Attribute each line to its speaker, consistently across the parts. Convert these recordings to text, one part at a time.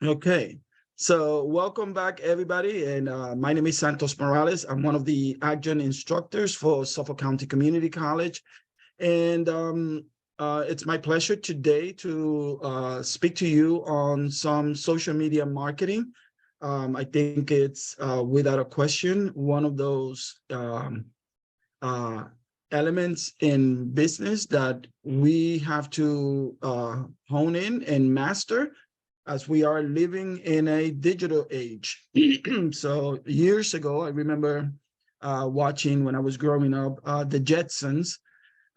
Speaker 1: Okay, so welcome back, everybody. And my name is Santos Morales. I'm one of the adjunct instructors for Suffolk County Community College. And it's my pleasure today to speak to you on some social media marketing. I think it's without a question, one of those uh, elements in business that we have to hone in and master as we are living in a digital age. So years ago, I remember watching when I was growing up, the Jetsons.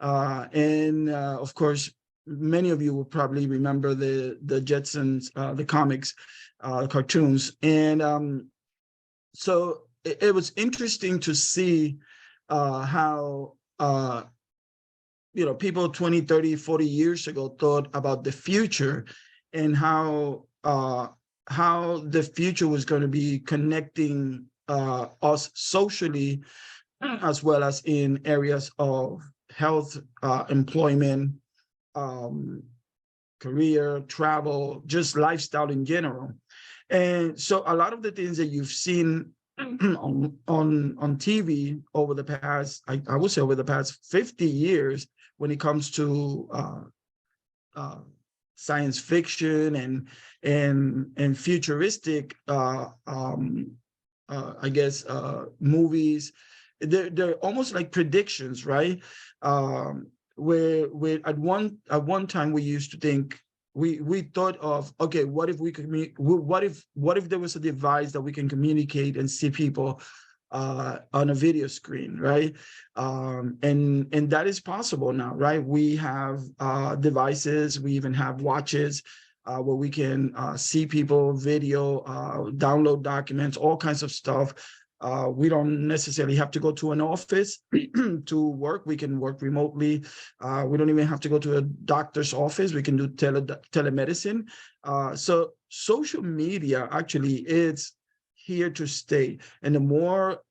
Speaker 1: Of course, many of you will probably remember the Jetsons, the comics, cartoons. So it was interesting to see how people 20, 30, 40 years ago thought about the future and how the future was going to be connecting us socially as well as in areas of health, employment, um, career, travel, just lifestyle in general. And so a lot of the things that you've seen on TV over the past, I would say over the past 50 years, when it comes to uh, science fiction and futuristic, I guess, movies, they're almost like predictions, right? Where at one time we used to think, we thought of, okay, what if we could what if there was a device that we can communicate and see people on a video screen, right? And that is possible now, right? We have devices, we even have watches where we can see people, video, download documents, all kinds of stuff. We don't necessarily have to go to an office to work. We can work remotely. We don't even have to go to a doctor's office. We can do telemedicine. So social media actually is here to stay. And the more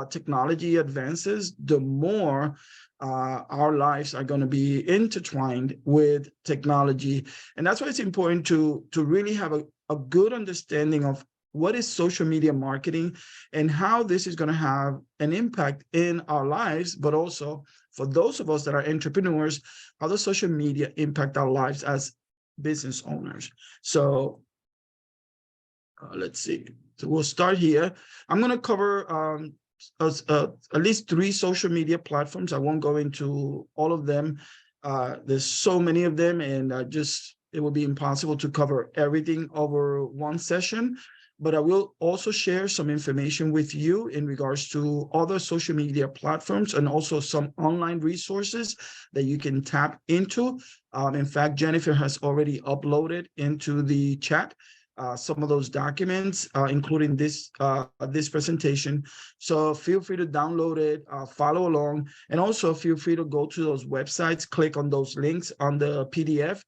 Speaker 1: technology advances, the more our lives are going to be intertwined with technology. And that's why it's important to really have a good understanding of what is social media marketing and how this is going to have an impact in our lives, but also for those of us that are entrepreneurs, how does social media impact our lives as business owners? So let's see. So we'll start here. I'm going to cover at least 3 social media platforms. I won't go into all of them. There's so many of them, and it will be impossible to cover everything over one session. But I will also share some information with you in regards to other social media platforms and also some online resources that you can tap into. In fact, Jennifer has already uploaded into the chat some of those documents, including this presentation. So feel free to download it, follow along, and also feel free to go to those websites, click on those links on the PDF,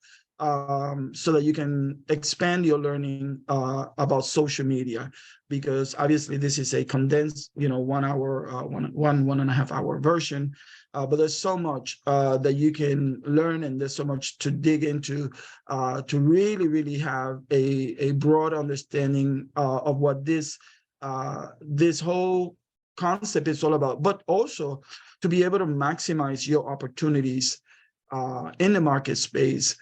Speaker 1: so that you can expand your learning about social media, because obviously this is a condensed, 1 hour, 1.5 hour version. But there's so much that you can learn, and there's so much to dig into to really, really have a broad understanding of what this whole concept is all about, but also to be able to maximize your opportunities in the market space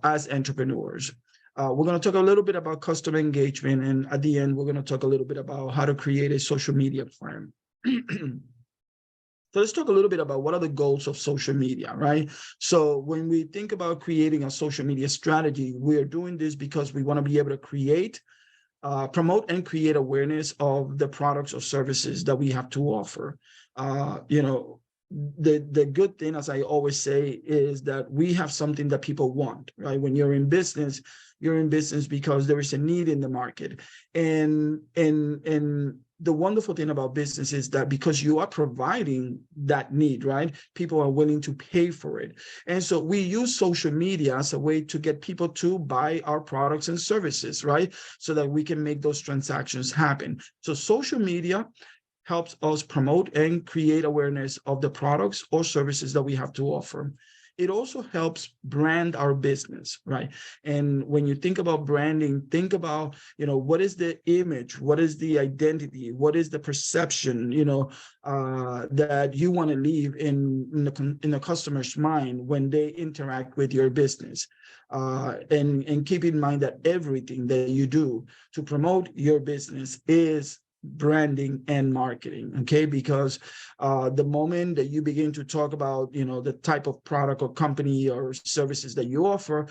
Speaker 1: as entrepreneurs. We're going to talk a little bit about customer engagement, and at the end, we're going to talk a little bit about how to create a social media plan. So let's talk a little bit about what are the goals of social media, right? So when we think about creating a social media strategy, we are doing this because we want to be able to create, promote and create awareness of the products or services that we have to offer. The good thing, as I always say, is that we have something that people want, right? When you're in business because there is a need in the market. And the wonderful thing about business is that because you are providing that need, right? People are willing to pay for it. And so we use social media as a way to get people to buy our products and services, right? So that we can make those transactions happen. So social media helps us promote and create awareness of the products or services that we have to offer. it also helps brand our business, right? And when you think about branding, think about, what is the image, what is the identity, what is the perception, that you want to leave in the customer's mind when they interact with your business. And keep in mind that everything that you do to promote your business is branding and marketing, okay? Because the moment that you begin to talk about, the type of product or company or services that you offer,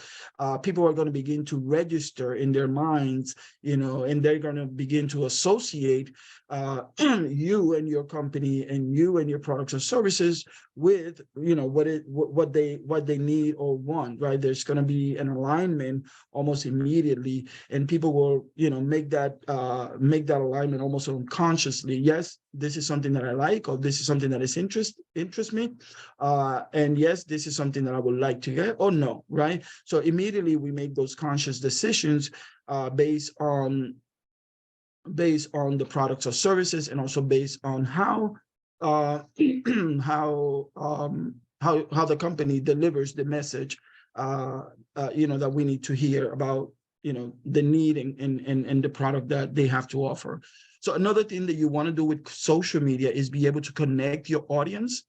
Speaker 1: people are going to begin to register in their minds, and they're going to begin to associate you and your company and you and your products or services with, what they need or want, right? There's going to be an alignment almost immediately, and people will, make that alignment almost unconsciously. Yes, this is something that I like, or this is something that is interest me, and yes, this is something that I would like to get, or no, right? So immediately we make those conscious decisions based on the products or services, and also based on how how the company delivers the message that we need to hear about, the need and the product that they have to offer. So another thing that you want to do with social media is be able to connect your audience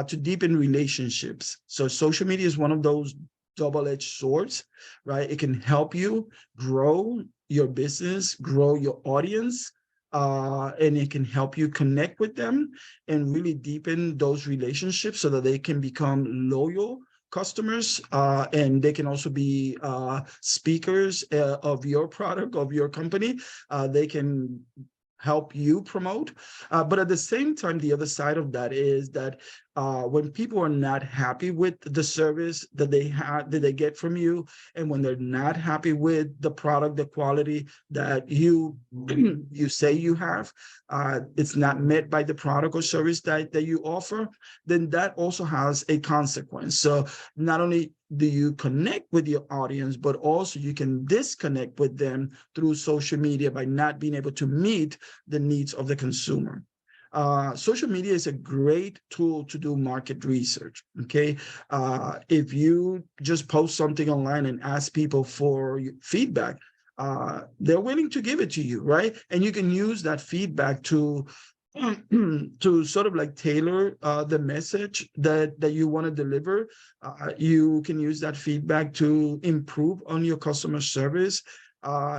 Speaker 1: to deepen relationships. So social media is one of those double-edged swords, right? It can help you grow your business, grow your audience, and it can help you connect with them and really deepen those relationships so that they can become loyal customers, and they can also be speakers of your product, of your company. They can help you promote. But at the same time, the other side of that is that when people are not happy with the service that they get from you, and when they're not happy with the product, the quality that you you say you have, it's not met by the product or service that you offer, then that also has a consequence. So not only do you connect with your audience, but also you can disconnect with them through social media by not being able to meet the needs of the consumer. Social media is a great tool to do market research, okay? If you just post something online and ask people for feedback, they're willing to give it to you, right? And you can use that feedback to sort of like tailor the message that you want to deliver. You can use that feedback to improve on your customer service,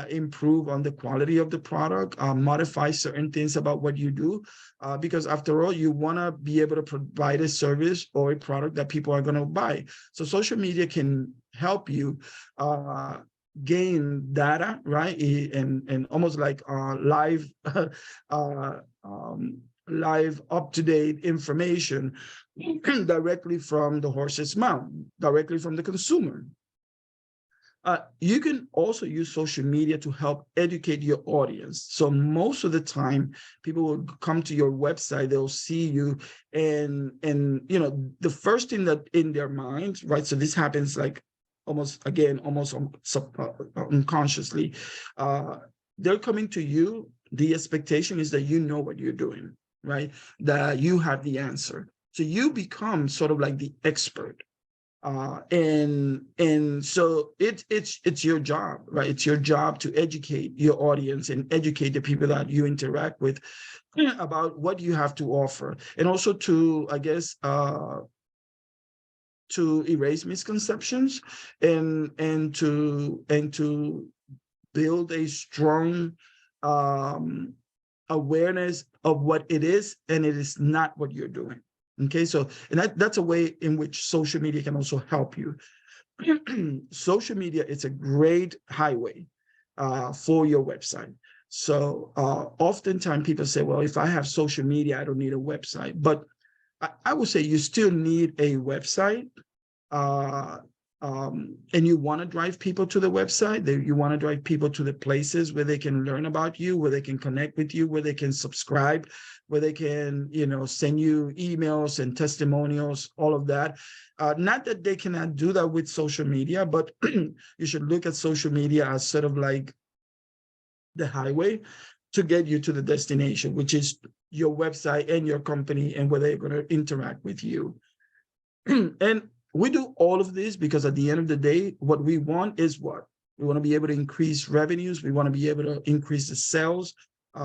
Speaker 1: improve on the quality of the product, modify certain things about what you do, because after all, you want to be able to provide a service or a product that people are going to buy. So social media can help you gain data, right? And almost like live live up-to-date information directly from the horse's mouth, directly from the consumer. You can also use social media to help educate your audience. So most of the time, people will come to your website, they'll see you, and the first thing that in their minds, right? So this happens like almost unconsciously. They're coming to you. The expectation is that you know what you're doing, right? That you have the answer. So you become sort of like the expert. And so it's your job, right? It's your job to educate your audience and educate the people that you interact with about what you have to offer, and also to, I guess, to erase misconceptions and to build a strong awareness of what it is and it is not what you're doing. Okay, so and that's a way in which social media can also help you. Social media is a great highway for your website. So oftentimes people say, well, if I have social media, I don't need a website. But I would say you still need a website. And you want to drive people to the website, you want to drive people to the places where they can learn about you, where they can connect with you, where they can subscribe, where they can, send you emails and testimonials, all of that. Not that they cannot do that with social media, but you should look at social media as sort of like the highway to get you to the destination, which is your website and your company and where they're going to interact with you. And we do all of this because at the end of the day, what we want is what? We want to be able to increase revenues. We want to be able to increase the sales.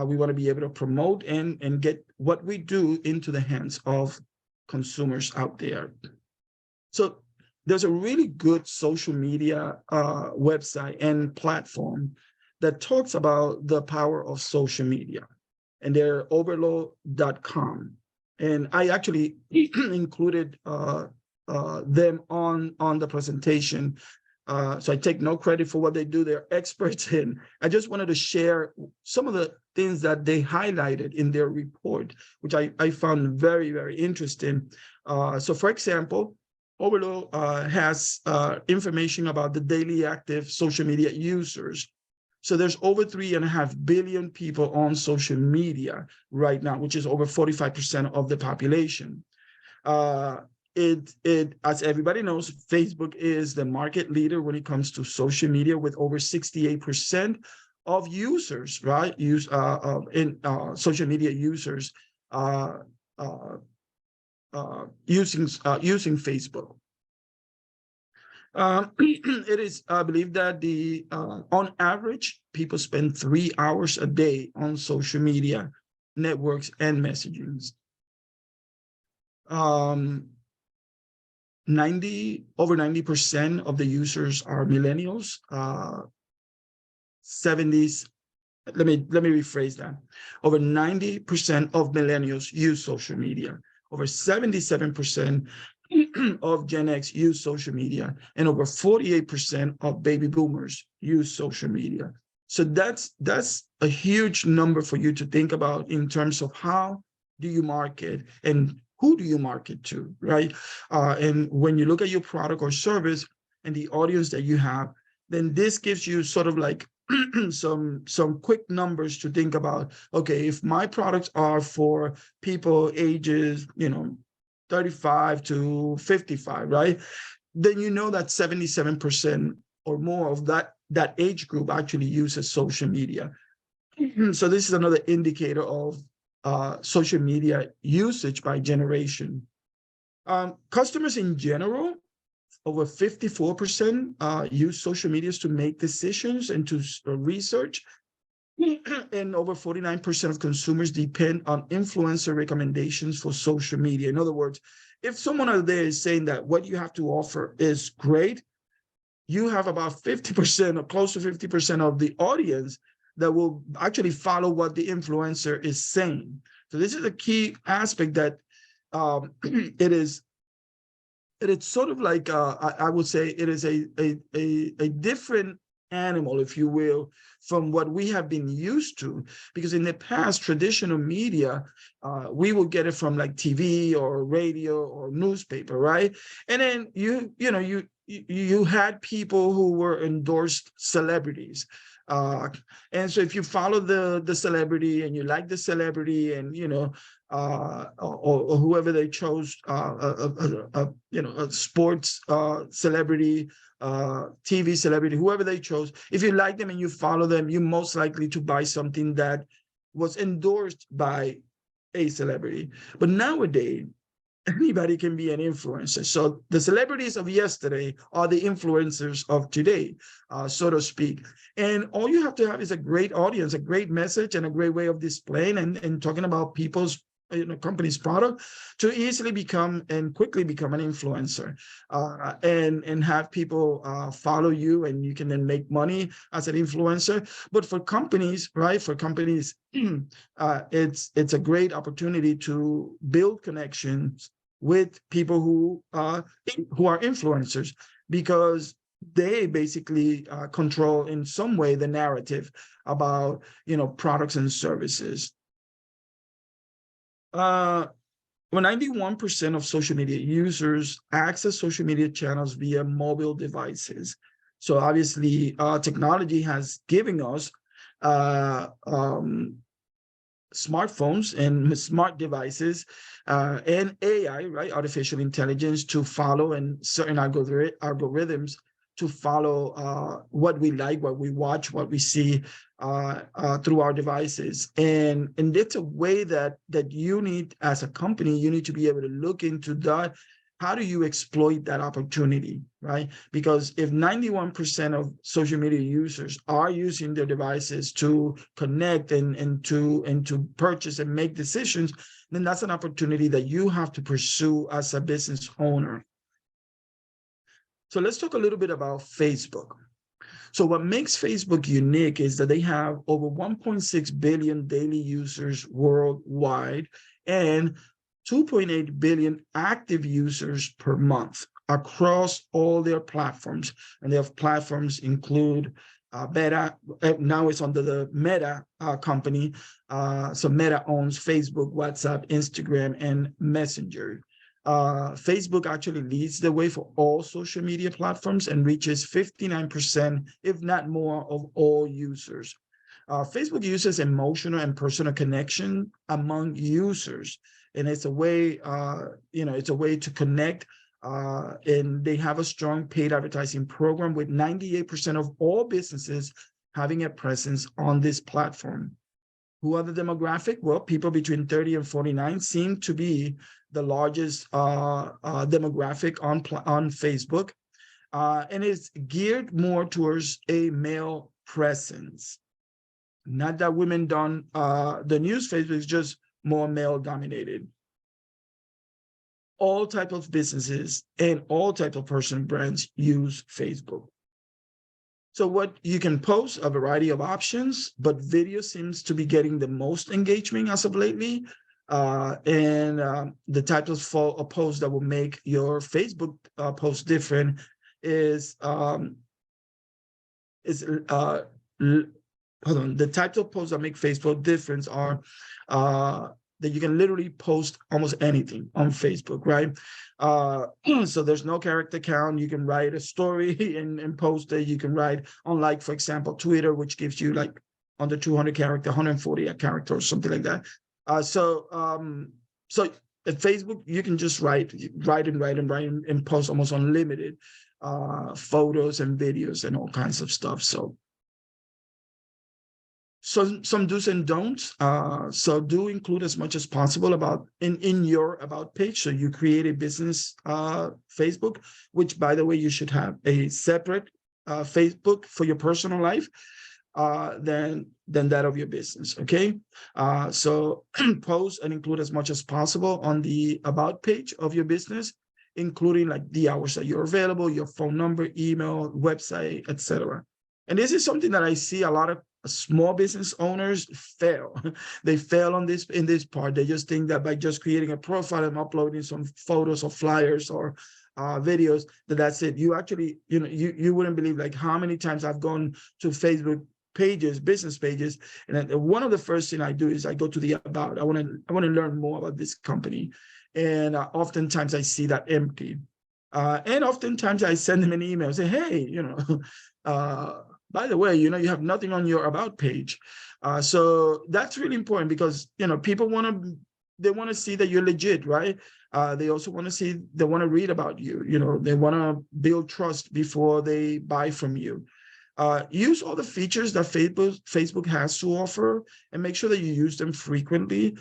Speaker 1: We want to be able to promote and get what we do into the hands of consumers out there. So there's a really good social media website and platform that talks about the power of social media, and they're overload.com. And I actually included them on the presentation. So I take no credit for what they do. They're experts in. I just wanted to share some of the things that they highlighted in their report, which I found very, very interesting. So for example, Overload has information about the daily active social media users. So there's over 3.5 billion people on social media right now, which is over 45% of the population. As everybody knows, Facebook is the market leader when it comes to social media, with over 68% of users, right? Social media users using Facebook. It is believed that on average, people spend 3 hours a day on social media networks and messaging. Over 90% of the users are millennials. 70s. Let me rephrase that. Over 90% of millennials use social media. Over 77% of Gen X use social media, and over 48% of baby boomers use social media. So that's a huge number for you to think about in terms of how do you market and who do you market to, right? And when you look at your product or service and the audience that you have, then this gives you sort of like some quick numbers to think about. Okay, if my products are for people ages, 35 to 55, right? Then you know that 77% or more of that age group actually uses social media. So this is another indicator of social media usage by generation. Customers in general, over 54% use social medias to make decisions and to research. And over 49% of consumers depend on influencer recommendations for social media. In other words, if someone out there is saying that what you have to offer is great, you have about 50% or close to 50% of the audience that will actually follow what the influencer is saying. So this is a key aspect that it's sort of like, I would say it is a different animal, if you will, from what we have been used to. Because in the past, traditional media, we will get it from like TV or radio or newspaper, right? And then you had people who were endorsed celebrities. And so if you follow the celebrity and you like the celebrity, and or whoever they chose, a sports celebrity, TV celebrity, whoever they chose, if you like them and you follow them, you're most likely to buy something that was endorsed by a celebrity. But nowadays, anybody can be an influencer. So the celebrities of yesterday are the influencers of today, so to speak. And all you have to have is a great audience, a great message, and a great way of displaying and talking about people's company's product to easily become and quickly become an influencer, and have people follow you, and you can then make money as an influencer. But for companies, right? For companies, it's a great opportunity to build connections with people who are influencers, because they basically control in some way the narrative about products and services. Well, 91% of social media users access social media channels via mobile devices. So obviously, technology has given us smartphones and smart devices and AI, right? Artificial intelligence to follow, and certain algorithms to follow what we like, what we watch, what we see through our devices. And it's a way that you need, as a company, you need to be able to look into that how do you exploit that opportunity, right? Because if 91% of social media users are using their devices to connect and to purchase and make decisions, then that's an opportunity that you have to pursue as a business owner. So let's talk a little bit about Facebook. So what makes Facebook unique is that they have over 1.6 billion daily users worldwide and 2.8 billion active users per month across all their platforms. And their platforms include Meta. Now it's under the Meta company. So Meta owns Facebook, WhatsApp, Instagram, and Messenger. Facebook actually leads the way for all social media platforms and reaches 59%, if not more, of all users. Facebook uses emotional and personal connection among users, and it's a way, it's a way to connect. And they have a strong paid advertising program with 98% of all businesses having a presence on this platform. Who are the demographic? Well, people between 30 and 49 seem to be the largest demographic on Facebook, and it's geared more towards a male presence. Not that women don't, the news Facebook is just more male dominated. All type of businesses and all type of personal brands use Facebook. So what you can post a variety of options, but video seems to be getting the most engagement as of lately. The type of post that will make your Facebook post different is hold on. The types of posts that make Facebook different are that you can literally post almost anything on Facebook, right? So there's no character count. You can write a story and post it. You can write, unlike, for example, Twitter, which gives you like under 200 character, 140 a character or something like that. So at Facebook, you can just write and post almost unlimited photos and videos and all kinds of stuff. So some do's and don'ts. So do include as much as possible about in your about page. So you create a business Facebook, which, by the way, you should have a separate Facebook for your personal life than that of your business. Okay. So post and include as much as possible on the about page of your business, including like the hours that you're available, your phone number, email, website, etc. And this is something that I see a lot of small business owners fail. They fail on this in this part. They just think that by just creating a profile and uploading some photos or flyers or videos, that's it. You actually, you wouldn't believe like how many times I've gone to Facebook pages, business pages, and then one of the first thing I do is I go to the about. I want to learn more about this company, and oftentimes I see that empty. And oftentimes I send them an email, say, hey, by the way, you have nothing on your about page. So that's really important because, people want to see that you're legit, right? They also want to read about you. They want to build trust before they buy from you. Use all the features that Facebook has to offer and make sure that you use them frequently.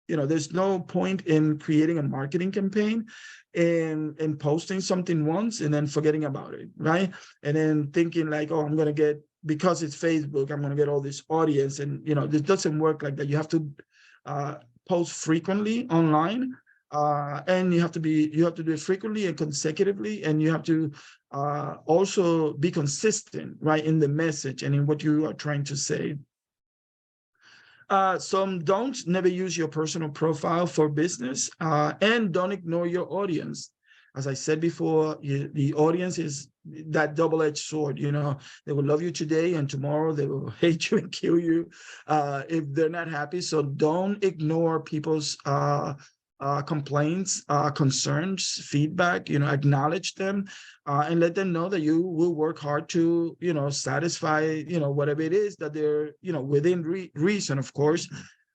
Speaker 1: There's no point in creating a marketing campaign and posting something once and then forgetting about it, right? And then thinking like, oh, I'm going to get, because it's Facebook, I'm going to get all this audience. And, this doesn't work like that. You have to post frequently online, and you have to do it frequently and consecutively. And you have to also be consistent, right, in the message and in what you are trying to say. Some don't: never use your personal profile for business, and don't ignore your audience. As I said before, the audience is that double-edged sword. They will love you today and tomorrow they will hate you and kill you if they're not happy. So don't ignore people's complaints, concerns, feedback. Acknowledge them and let them know that you will work hard to satisfy whatever it is that they're within reason, of course.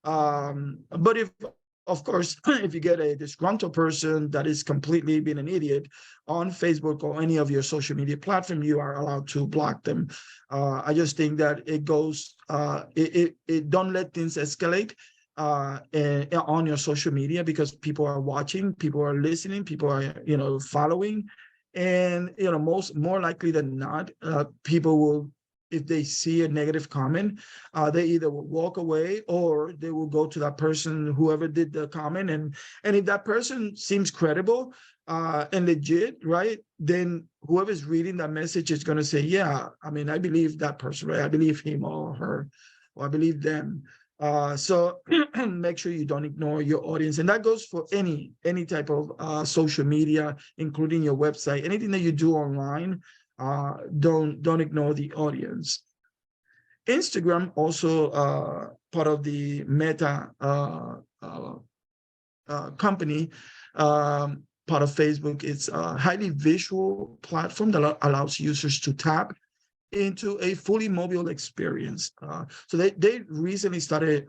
Speaker 1: But if you get a disgruntled person that is completely being an idiot on Facebook or any of your social media platform, you are allowed to block them. I just think that it goes, don't let things escalate. and on your social media, because people are watching, people are listening, people are, following. And, more likely than not, people will, if they see a negative comment, they either will walk away or they will go to that person, whoever did the comment. And if that person seems credible and legit, right, then whoever's reading that message is going to say, yeah, I mean, I believe that person, right? I believe him or her, or I believe them. So make sure you don't ignore your audience. And that goes for any type of social media, including your website, anything that you do online. Don't ignore the audience. Instagram, also part of the Meta company, part of Facebook. It's a highly visual platform that allows users to tap into a fully mobile experience. So they recently started,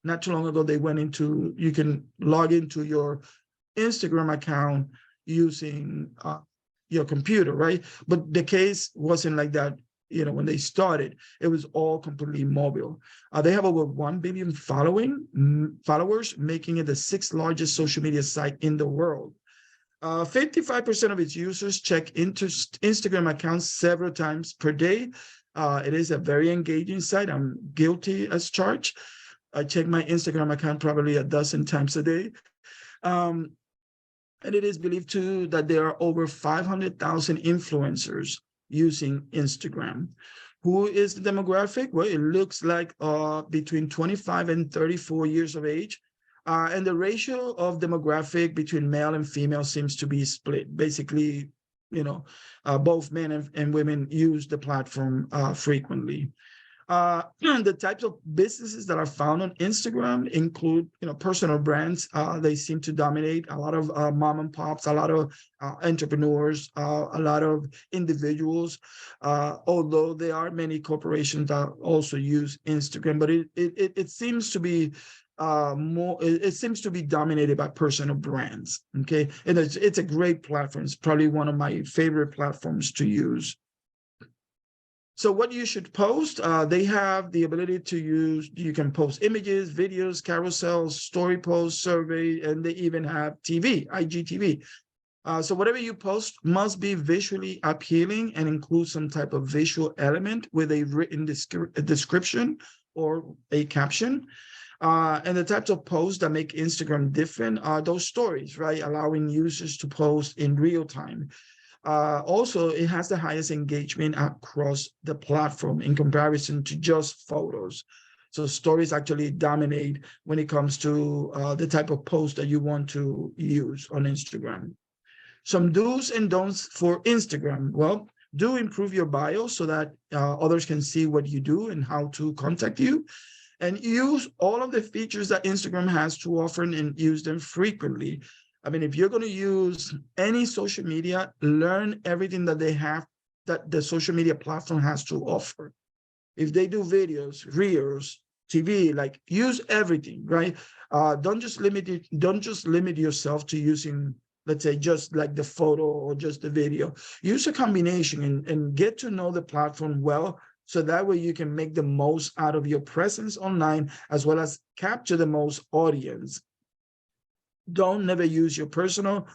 Speaker 1: not too long ago, they went into, you can log into your Instagram account using your computer, right? But the case wasn't like that. When they started, it was all completely mobile. They have over 1 billion followers, making it the 6th largest social media site in the world. 55% of its users check Instagram accounts several times per day. It is a very engaging site. I'm guilty as charged. I check my Instagram account probably a dozen times a day. And it is believed too that there are over 500,000 influencers using Instagram. Who is the demographic? Well, it looks like between 25 and 34 years of age. And the ratio of demographic between male and female seems to be split. Basically, both men and women use the platform frequently. The types of businesses that are found on Instagram include, personal brands. They seem to dominate. A lot of mom and pops, a lot of entrepreneurs, a lot of individuals. Although there are many corporations that also use Instagram, but it seems to be more. It seems to be dominated by personal brands. Okay, and it's a great platform. It's probably one of my favorite platforms to use. So what you should post, they have the ability to use, you can post images, videos, carousels, story posts, survey, and they even have TV, IGTV. So whatever you post must be visually appealing and include some type of visual element with a written description or a caption. And the types of posts that make Instagram different are those stories, right? Allowing users to post in real time. Also, it has the highest engagement across the platform in comparison to just photos. So stories actually dominate when it comes to the type of post that you want to use on Instagram. Some do's and don'ts for Instagram. Well, do improve your bio so that others can see what you do and how to contact you. And use all of the features that Instagram has to offer and use them frequently. I mean, if you're going to use any social media, learn everything that they have, that the social media platform has to offer. If they do videos, reels, TV, like use everything, right? Don't just limit yourself to using, let's say, just like the photo or just the video. Use a combination and get to know the platform well, so that way you can make the most out of your presence online, as well as capture the most audience. Don't never use your personal,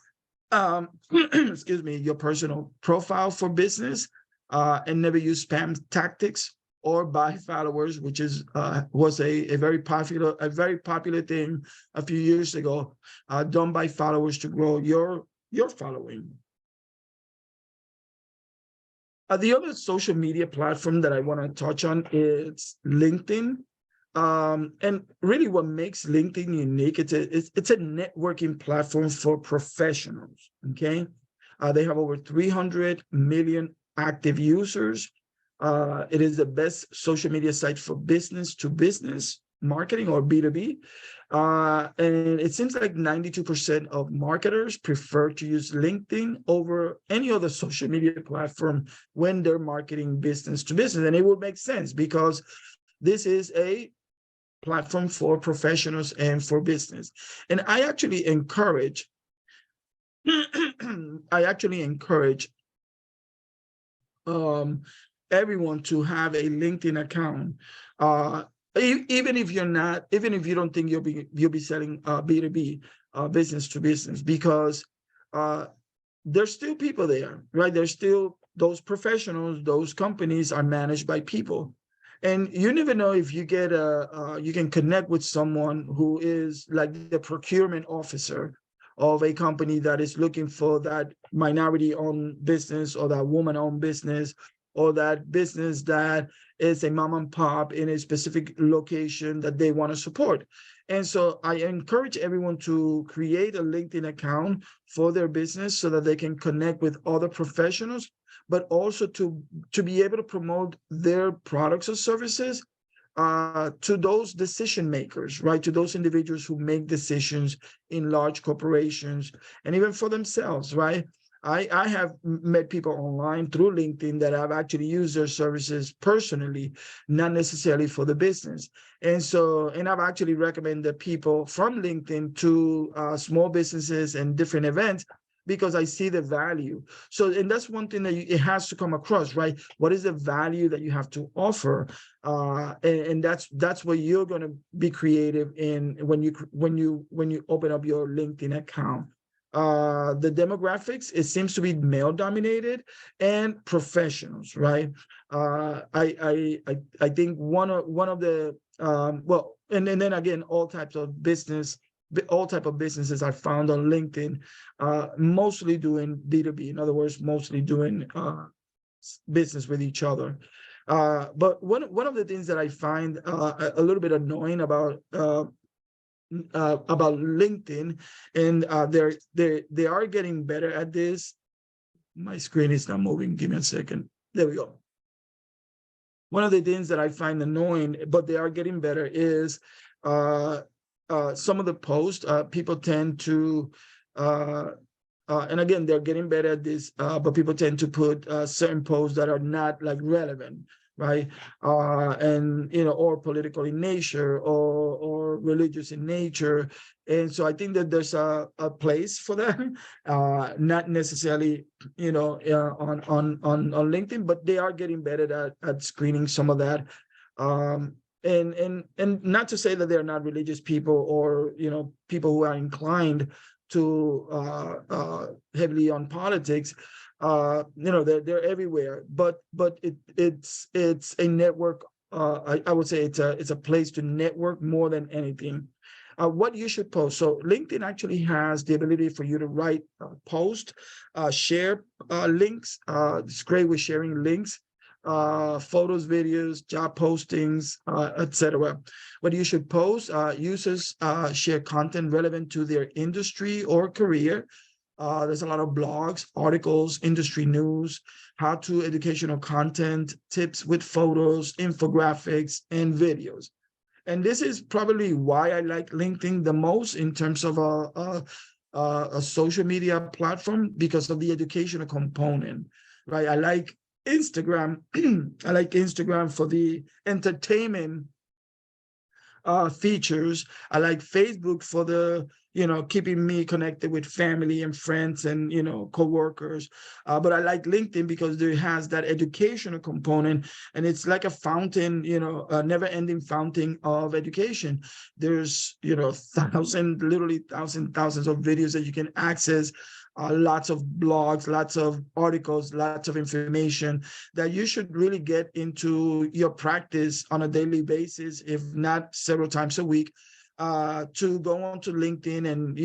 Speaker 1: excuse me, your personal profile for business, and never use spam tactics or buy followers, which was a very popular thing a few years ago. Don't buy followers to grow your following. The other social media platform that I want to touch on is LinkedIn. And really what makes LinkedIn unique, it's a networking platform for professionals, okay? They have over 300 million active users. It is the best social media site for business to business marketing, or B2B. And it seems like 92% of marketers prefer to use LinkedIn over any other social media platform when they're marketing business to business. And it would make sense because this is a platform for professionals and for business. And I actually encourage everyone to have a LinkedIn account. even if you're not, even if you don't think you'll be selling B2B, business to business, because there's still people there, right? There's still those professionals, those companies are managed by people. And you never know if you get you can connect with someone who is like the procurement officer of a company that is looking for that minority-owned business, or that woman-owned business, or that business that is a mom and pop in a specific location that they want to support. And so I encourage everyone to create a LinkedIn account for their business so that they can connect with other professionals, but also to be able to promote their products or services to those decision makers, right? To those individuals who make decisions in large corporations, and even for themselves, right? I have met people online through LinkedIn that have actually used their services personally, not necessarily for the business. And so, and I've actually recommended people from LinkedIn to small businesses and different events, because I see the value. So, and that's one thing that it has to come across, right? What is the value that you have to offer? And that's where you're going to be creative in when you open up your LinkedIn account. The demographics, it seems to be male dominated and professionals, right? I think one of the well, and then again, all types of businesses are found on LinkedIn, mostly doing B2B. In other words, mostly doing business with each other. But one of the things that I find a little bit annoying about LinkedIn, and they are getting better at this. My screen is not moving. Give me a second. There we go. One of the things that I find annoying, but they are getting better, is some of the posts people tend to, and again, they're getting better at this, but people tend to put certain posts that are not like relevant, right? And or political in nature, or religious in nature. And so I think that there's a place for that, not necessarily on LinkedIn, but they are getting better at screening some of that. And not to say that they're not religious people, or people who are inclined to heavily on politics. They're everywhere, but it's a network. I would say it's a place to network more than anything. What you should post. So LinkedIn actually has the ability for you to write, post, share links. It's great with sharing links, photos, videos, job postings, etc. What you should post, users share content relevant to their industry or career. There's a lot of blogs, articles, industry news, how-to educational content, tips with photos, infographics, and videos. And this is probably why I like LinkedIn the most in terms of a social media platform, because of the educational component, right? I like Instagram. I like Instagram for the entertainment features. I like Facebook for the keeping me connected with family and friends and coworkers. But I like LinkedIn because it has that educational component, and it's like a fountain, a never-ending fountain of education. There's literally thousands of videos that you can access. Lots of blogs, lots of articles, lots of information that you should really get into your practice on a daily basis, if not several times a week, to go on to LinkedIn and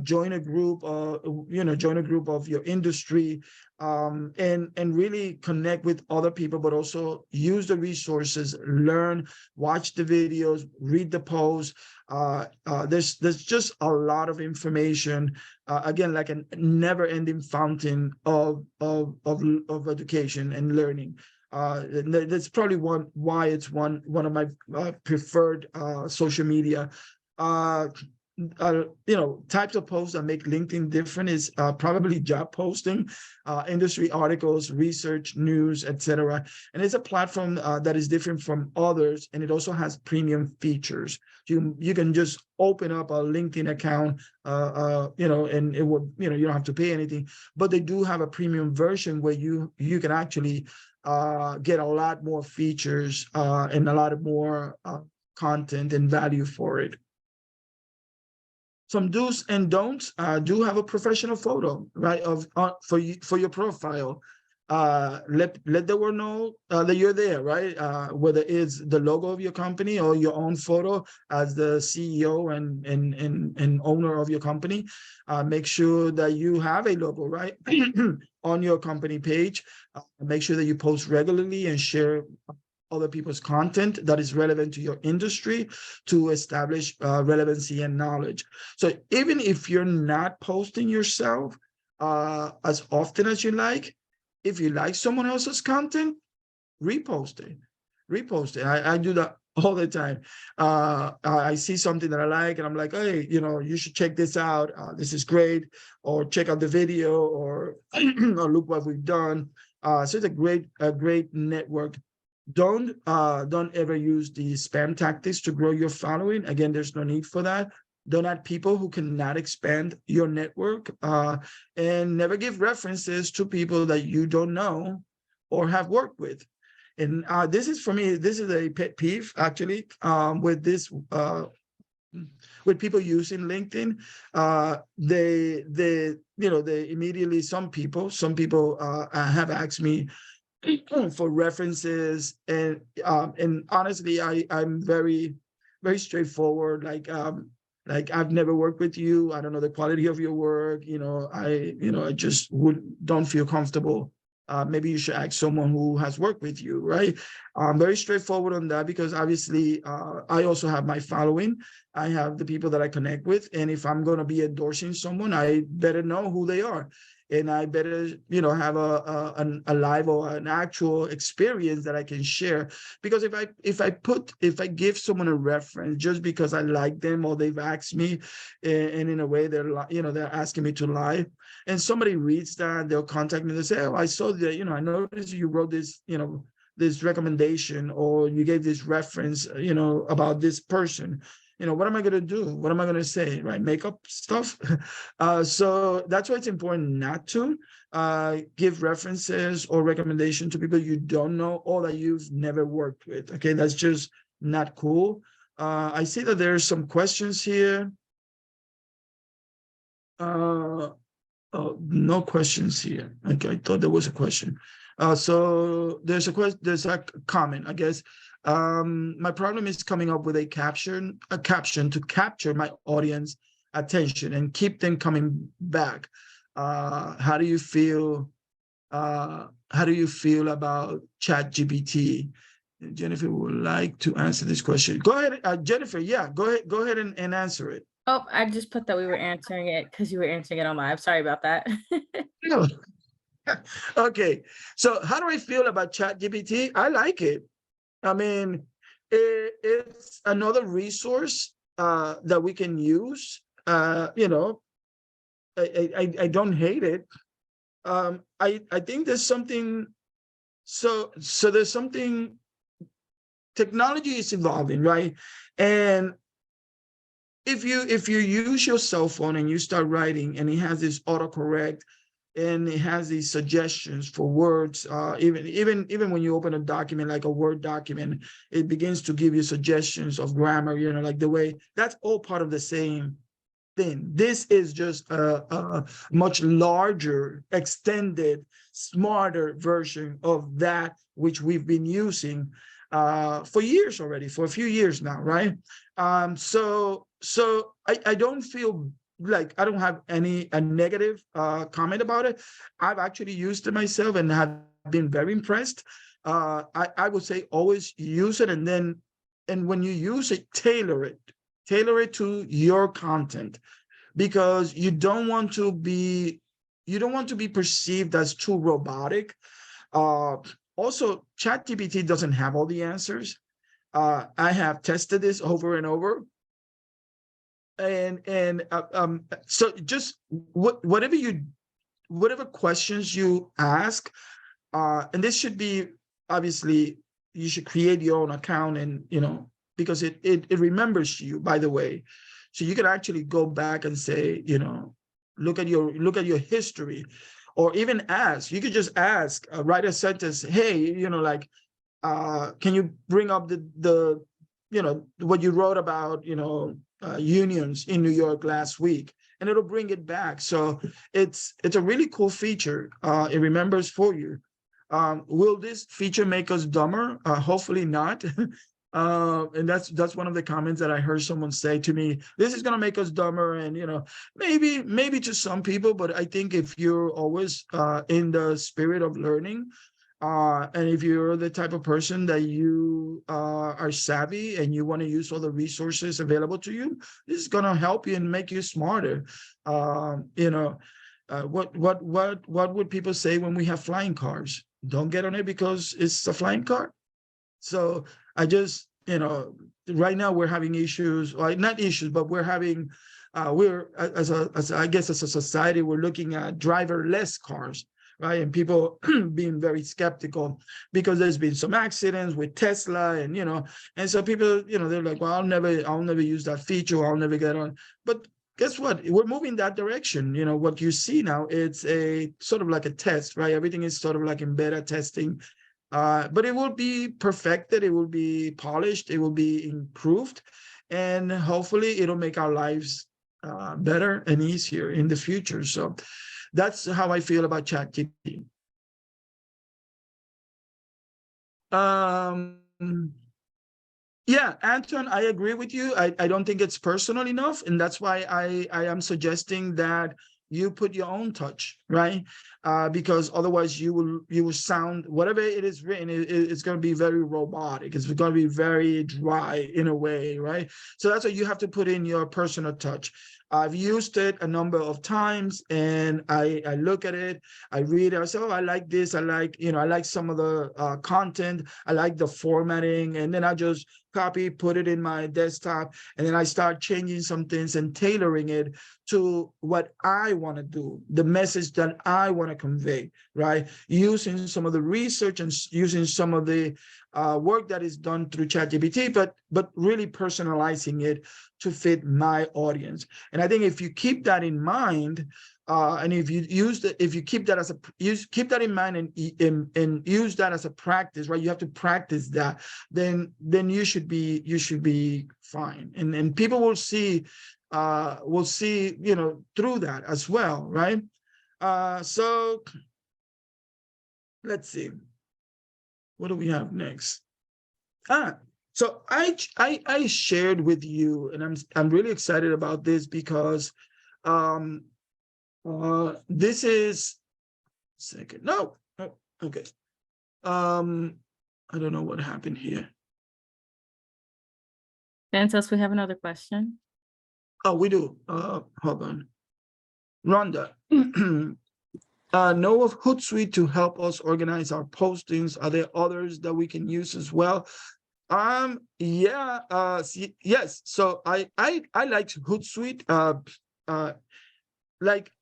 Speaker 1: join a group, of your industry, and really connect with other people, but also use the resources, learn, watch the videos, read the posts. There's just a lot of information, again, like a never-ending fountain of education and learning. That's probably why it's one of my preferred social media. Types of posts that make LinkedIn different is probably job posting, industry articles, research, news, etc. And it's a platform that is different from others, and it also has premium features. You can just open up a LinkedIn account, and it will, you don't have to pay anything. But they do have a premium version where you can actually get a lot more features and a lot more content and value for it. Some do's and don'ts. Do have a professional photo, right, of for your profile. Let the world know that you're there, right? Whether it's the logo of your company or your own photo as the CEO and owner of your company. Make sure that you have a logo, right, on your company page. Make sure that you post regularly and share other people's content that is relevant to your industry to establish relevancy and knowledge. So even if you're not posting yourself as often as you like, if you like someone else's content, repost it. Repost it. I do that all the time. I see something that I like and I'm like, hey, you should check this out. This is great. Or check out the video, or look what we've done. So it's a great network. Don't ever use the spam tactics to grow your following. Again, there's no need for that. Don't add people who cannot expand your network, and never give references to people that you don't know or have worked with. And this is, for me, this is a pet peeve, actually, with this, with people using LinkedIn. They immediately, some people have asked me for references, and honestly, I'm very, very straightforward. Like I've never worked with you. I don't know the quality of your work. I just don't feel comfortable. Maybe you should ask someone who has worked with you, right? I'm very straightforward on that, because obviously I also have my following. I have the people that I connect with, and if I'm going to be endorsing someone, I better know who they are. And I better, have a live or an actual experience that I can share. Because if I give someone a reference just because I like them or they've asked me, and in a way they're asking me to lie, and somebody reads that, they'll contact me. They say, "Oh, I saw that. I noticed you wrote this, this recommendation, or you gave this reference, about this person." What am I going to do? What am I going to say, right? Make up stuff. So that's why it's important not to give references or recommendation to people you don't know or that you've never worked with. Okay, that's just not cool. I see that there's some questions here. Oh, no questions here. Okay, I thought there was a question. So there's a comment, I guess. My problem is coming up with a caption to capture my audience attention and keep them coming back. How do you feel? How do you feel about ChatGPT? Jennifer would like to answer this question. Go ahead, Jennifer. Yeah, go ahead and answer it.
Speaker 2: Oh, I just put that we were answering it because you were answering it on live. Sorry about that.
Speaker 1: No. Okay, so how do I feel about ChatGPT? I like it. I mean, it's another resource that we can use. I don't hate it. I think there's something. So there's something. Technology is evolving, right? And if you use your cell phone and you start writing, and it has this autocorrect, and it has these suggestions for words, even when you open a document like a Word document, it begins to give you suggestions of grammar, like the way, that's all part of the same thing. This is just a much larger, extended, smarter version of that which we've been using for years already, for a few years now, right? So I don't feel like, I don't have a negative comment about it. I've actually used it myself and have been very impressed. I would say always use it, and when you use it, tailor it to your content, because you don't want to be perceived as too robotic. Also, ChatGPT doesn't have all the answers. I have tested this over and over. So just whatever questions you ask, and this should be, obviously, you should create your own account, and because it remembers you, by the way, so you can actually go back and say, look at your history. or even ask. You could just ask, write a sentence. Hey, like, can you bring up the what you wrote about, unions in New York last week, and it'll bring it back. So it's a really cool feature. It remembers for you. Will this feature make us dumber? Hopefully not. And that's one of the comments that I heard someone say to me. This is going to make us dumber, and maybe to some people, but I think if you're always in the spirit of learning, and if you're the type of person that you are savvy and you want to use all the resources available to you, this is going to help you and make you smarter. What would people say when we have flying cars? Don't get on it because it's a flying car. So I just, right now we're having issues, like not issues, but we're having, as I guess as a society, we're looking at driverless cars, right? And people being very skeptical because there's been some accidents with Tesla, and and so people, they're like, well, I'll never use that feature, I'll never get on. But guess what? We're moving that direction. What you see now, it's a sort of like a test, right? Everything is sort of like in beta testing. But it will be perfected, it will be polished, it will be improved, and hopefully it'll make our lives better and easier in the future. So that's how I feel about ChatGPT. Yeah, Anton, I agree with you. I don't think it's personal enough, and that's why I am suggesting that you put your own touch, right? Because otherwise you will sound, whatever it is written, it's going to be very robotic. It's going to be very dry in a way, right? So that's why you have to put in your personal touch. I've used it a number of times, and I look at it, I read it, I say, oh, I like this, I like some of the content, I like the formatting, and then I just copy, put it in my desktop, and then I start changing some things and tailoring it to what I want to do, the message that I want to convey, right? Using some of the research and using some of the work that is done through ChatGPT, but really personalizing it to fit my audience. And I think if you keep that in mind, and if you keep that in mind and use that as a practice, right? You have to practice that. Then you should be fine, and people will see through that as well, right? So let's see, what do we have next? So I shared with you, and I'm really excited about this because this is second. No, okay. I don't know what happened here.
Speaker 2: Santos, we have another question.
Speaker 1: Oh, we do. Hold on. Rhonda, know of Hootsuite to help us organize our postings. Are there others that we can use as well? Yeah. Yes. So I like Hootsuite. Like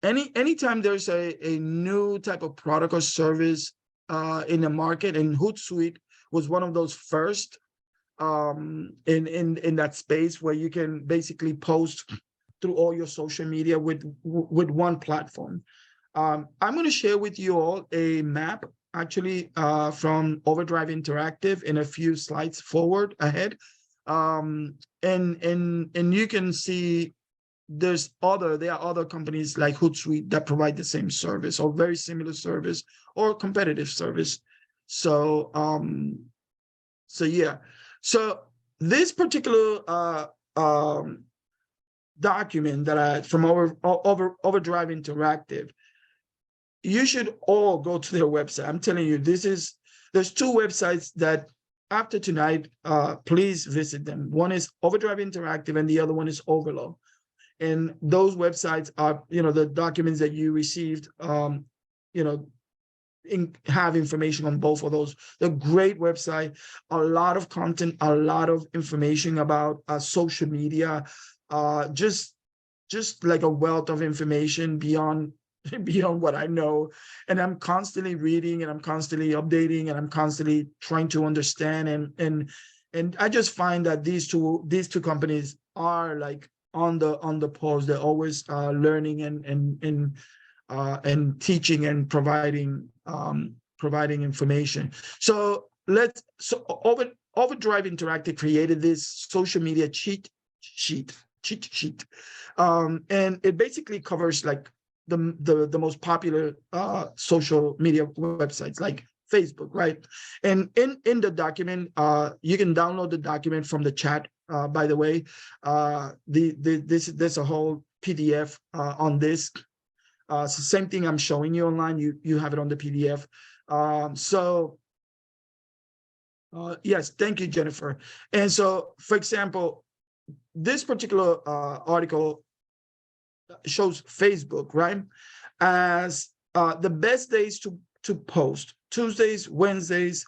Speaker 1: anytime there's a new type of product or service in the market, and Hootsuite was one of those first in that space where you can basically post through all your social media with one platform. I'm going to share with you all a map, actually, from Overdrive Interactive in a few slides forward ahead, and you can see there are other companies like Hootsuite that provide the same service or very similar service or competitive service. So yeah. So this particular document that from Overdrive Interactive, you should all go to their website. I'm telling you, there's two websites that after tonight, please visit them. One is Overdrive Interactive and the other one is Overload. And those websites are, the documents that you received, have information on both of those. They're great website, a lot of content, a lot of information about social media, just like a wealth of information beyond what I know. And I'm constantly reading, and I'm constantly updating, and I'm constantly trying to understand. And I just find that these two companies are like on the pulse. They're always learning and and teaching and providing information. So Overdrive Interactive created this social media cheat sheet, and it basically covers like the most popular social media websites like Facebook, right? And in the document, you can download the document from the chat. By the way, there's a whole PDF on this. So same thing I'm showing you online. You have it on the PDF. Yes, thank you, Jennifer. And so, for example, this particular article shows Facebook, right, as the best days to post: Tuesdays, Wednesdays,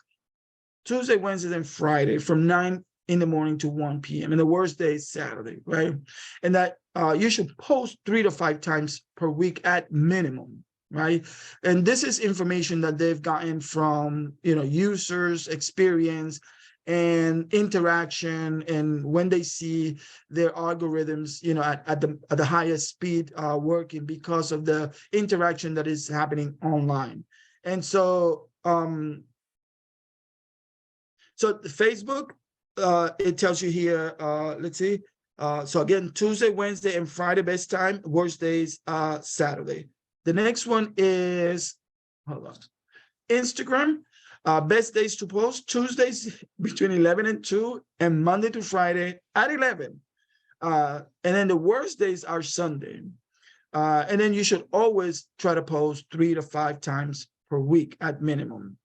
Speaker 1: and Friday from 9 in the morning to 1 p.m. And the worst day is Saturday, right? And that you should post 3 to 5 times per week at minimum, right? And this is information that they've gotten from, users' experience and interaction, and when they see their algorithms, at the highest speed working because of the interaction that is happening online. And so, so the Facebook, it tells you here, let's see. So again, Tuesday, Wednesday, and Friday best time, worst days, Saturday. The next one is, hold on, Instagram. Best days to post: Tuesdays between 11 and 2, and Monday to Friday at 11. And then the worst days are Sunday. And then you should always try to post 3 to 5 times per week at minimum.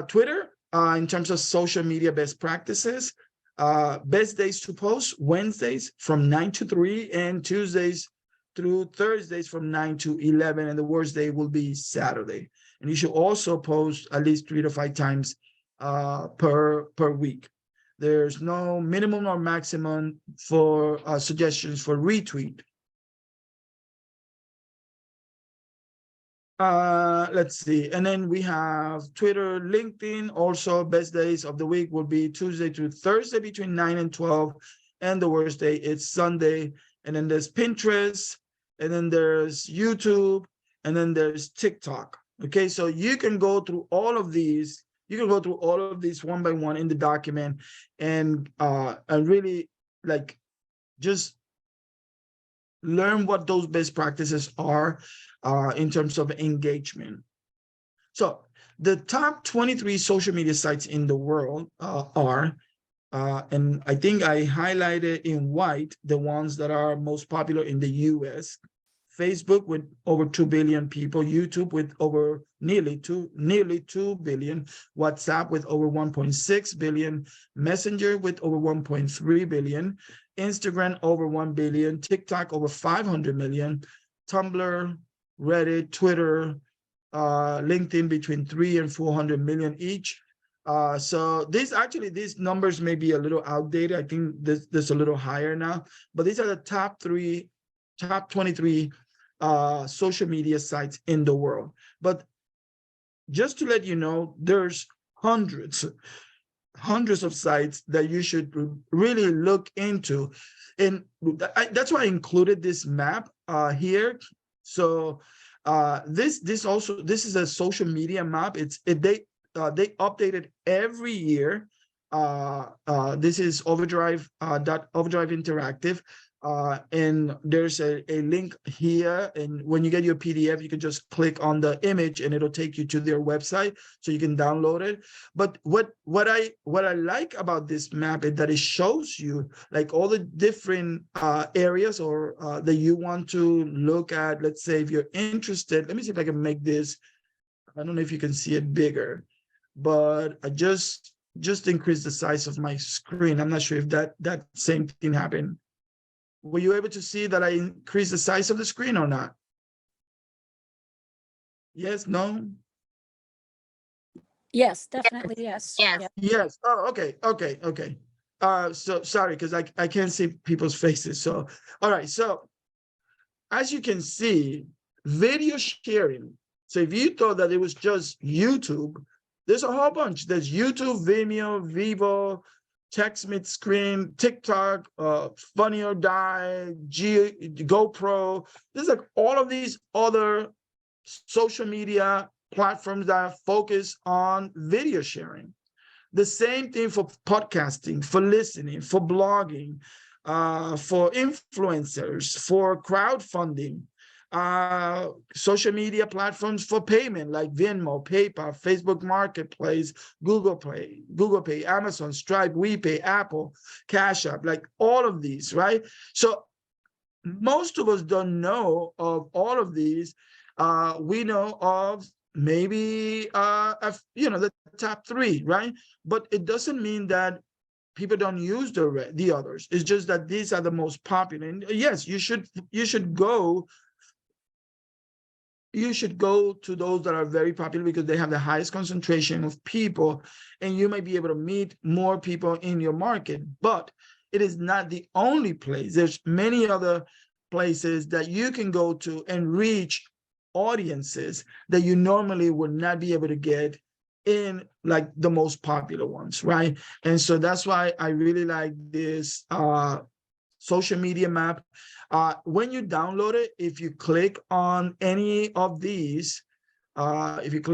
Speaker 1: Twitter, in terms of social media best practices, best days to post: Wednesdays from 9 to 3, and Tuesdays through Thursdays from 9 to 11, and the worst day will be Saturday. And you should also post at least 3 to 5 times per week. There's no minimum or maximum for suggestions for retweet. Let's see. And then we have Twitter, LinkedIn. Also, best days of the week will be Tuesday to Thursday between 9 and 12. And the worst day is Sunday. And then there's Pinterest. And then there's YouTube. And then there's TikTok. Okay, so you can go through all of these. You can go through all of these one by one in the document, and really like just learn what those best practices are in terms of engagement. So the top 23 social media sites in the world are, and I think I highlighted in white the ones that are most popular in the US. Facebook with over 2 billion people, YouTube with over nearly 2 billion, WhatsApp with over 1.6 billion, Messenger with over 1.3 billion, Instagram over 1 billion, TikTok over 500 million, Tumblr, Reddit, Twitter, LinkedIn between 3 and 400 million each. So these numbers may be a little outdated. I think this a little higher now, but these are the top 23 social media sites in the world. But just to let you know, there's hundreds of sites that you should really look into, and that's why I included this map here. So this is a social media map. They update it every year. This is Overdrive Interactive. And there's a link here, and when you get your PDF, you can just click on the image and it'll take you to their website so you can download it. But what I like about this map is that it shows you like all the different areas or that you want to look at. Let's say if you're interested, let me see if I can make this, I don't know if you can see it bigger, but I just increased the size of my screen. I'm not sure if that same thing happened. Were you able to see that I increased the size of the screen or not? Yes, no?
Speaker 3: Yes, definitely, yes.
Speaker 2: Yes.
Speaker 1: Yes. Oh, okay. So sorry, because I can't see people's faces. So, all right. So as you can see, video sharing. So if you thought that it was just YouTube, there's a whole bunch. There's YouTube, Vimeo, Vivo, Text Mid Screen, TikTok, Funny or Die, GoPro. There's like all of these other social media platforms that focus on video sharing. The same thing for podcasting, for listening, for blogging, for influencers, for crowdfunding, social media platforms for payment like Venmo, PayPal, Facebook Marketplace, Google Pay, Amazon, Stripe, WePay, Apple, Cash App, like all of these, right? So most of us don't know of all of these. We know of maybe the top three, right? But it doesn't mean that people don't use the others. It's just that these are the most popular. And yes, you should go to those that are very popular because they have the highest concentration of people, and you might be able to meet more people in your market. But it is not the only place. There's many other places that you can go to and reach audiences that you normally would not be able to get in like the most popular ones, right? And so that's why I really like this social media map. When you download it, if you click on any of these, it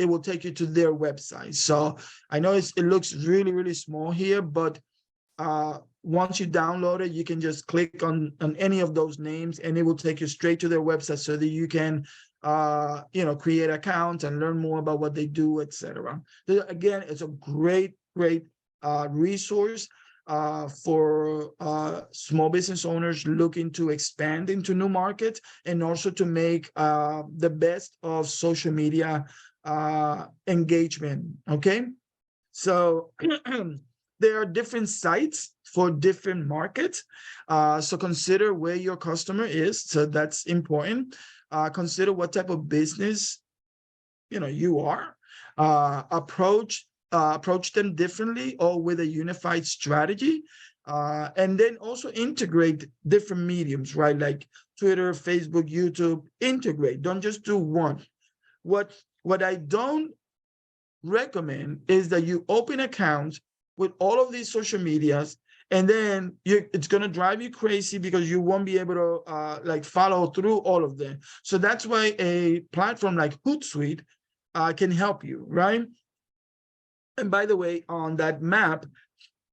Speaker 1: will take you to their website. So I know it looks really, really small here, but once you download it, you can just click on any of those names and it will take you straight to their website so that you can create accounts and learn more about what they do, etc. Again, it's a great resource for small business owners looking to expand into new markets and also to make the best of social media engagement. Okay, so there are different sites for different markets. So consider where your customer is. So that's important. Consider what type of business you are. Approach them differently or with a unified strategy. And then also integrate different mediums, right? Like Twitter, Facebook, YouTube. Integrate. Don't just do one. What I don't recommend is that you open accounts with all of these social medias, and then it's going to drive you crazy because you won't be able to follow through all of them. So that's why a platform like Hootsuite can help you, right? And by the way, on that map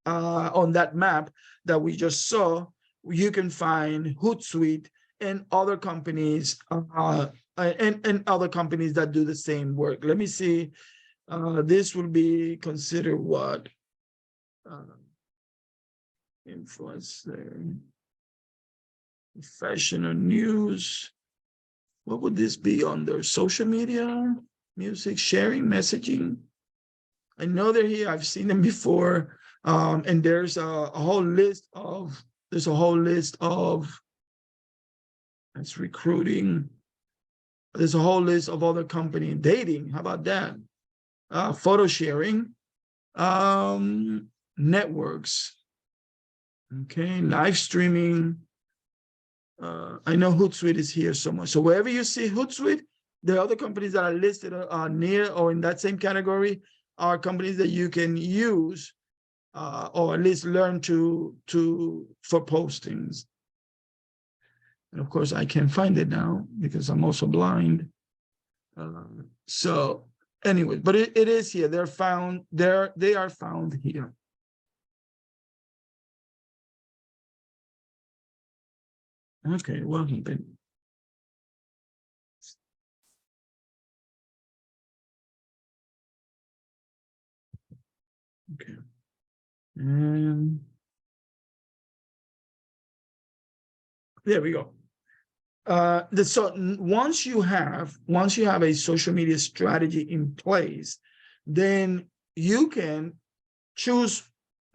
Speaker 1: that we just saw, you can find Hootsuite and other companies and other companies that do the same work. Let me see. This will be considered what? Influencer, professional news. What would this be under? Social media, music, sharing, messaging. I know they're here. I've seen them before. And there's a whole list of. That's recruiting. There's a whole list of other company. Dating. How about that? Photo sharing. Networks. Okay, live streaming. I know Hootsuite is here somewhere. So wherever you see Hootsuite, the other companies that are listed near or in that same category are companies that you can use or at least learn for postings. And of course, I can't find it now because I'm also blind. So anyway, but it is here. They are found here. Okay, well, then. Okay. And there we go. So once you have a social media strategy in place, then you can choose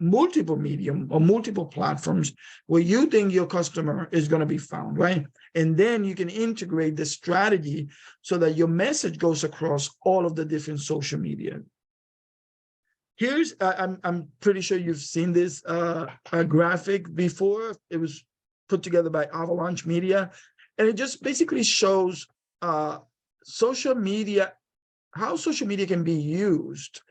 Speaker 1: multiple medium or multiple platforms where you think your customer is going to be found, right? And then you can integrate the strategy so that your message goes across all of the different social media. Here's, I'm pretty sure you've seen this graphic before. It was put together by Avalanche Media, and it just basically shows social media, how social media can be used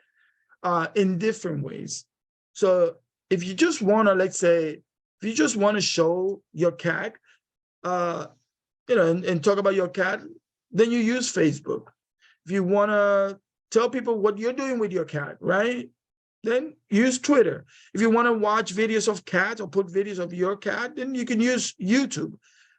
Speaker 1: in different ways. So if you just want to, let's say, if you just want to show your cat, and talk about your cat, then you use Facebook. If you want to tell people what you're doing with your cat, right? Then use Twitter. If you want to watch videos of cats or put videos of your cat, then you can use YouTube.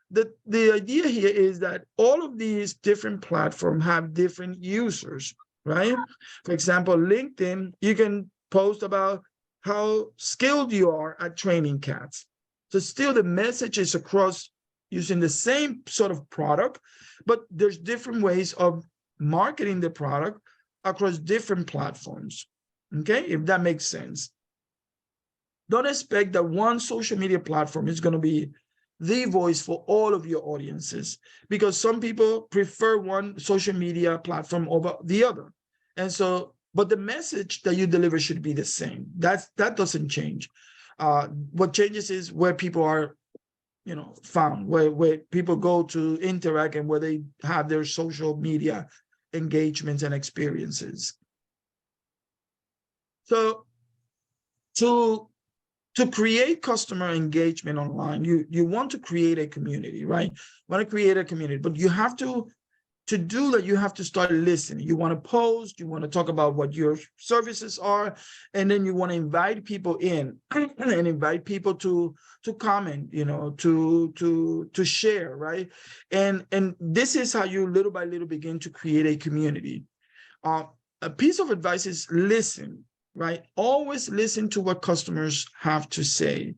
Speaker 1: The idea here is that all of these different platforms have different users, right? For example, LinkedIn, you can post about how skilled you are at training cats. So still the message is across using the same sort of product, but there's different ways of marketing the product across different platforms. Okay, if that makes sense. Don't expect that one social media platform is going to be the voice for all of your audiences, because some people prefer one social media platform over the other. And so, but the message that you deliver should be the same. That doesn't change. What changes is where people are, found, where people go to interact and where they have their social media engagements and experiences. So to create customer engagement online, you want to create a community, right? You want to create a community, but you have to do that, you have to start listening. You want to post, you want to talk about what your services are, and then you want to invite people in and invite people to comment, to share, right? And this is how you little by little begin to create a community. A piece of advice is listen, right? Always listen to what customers have to say,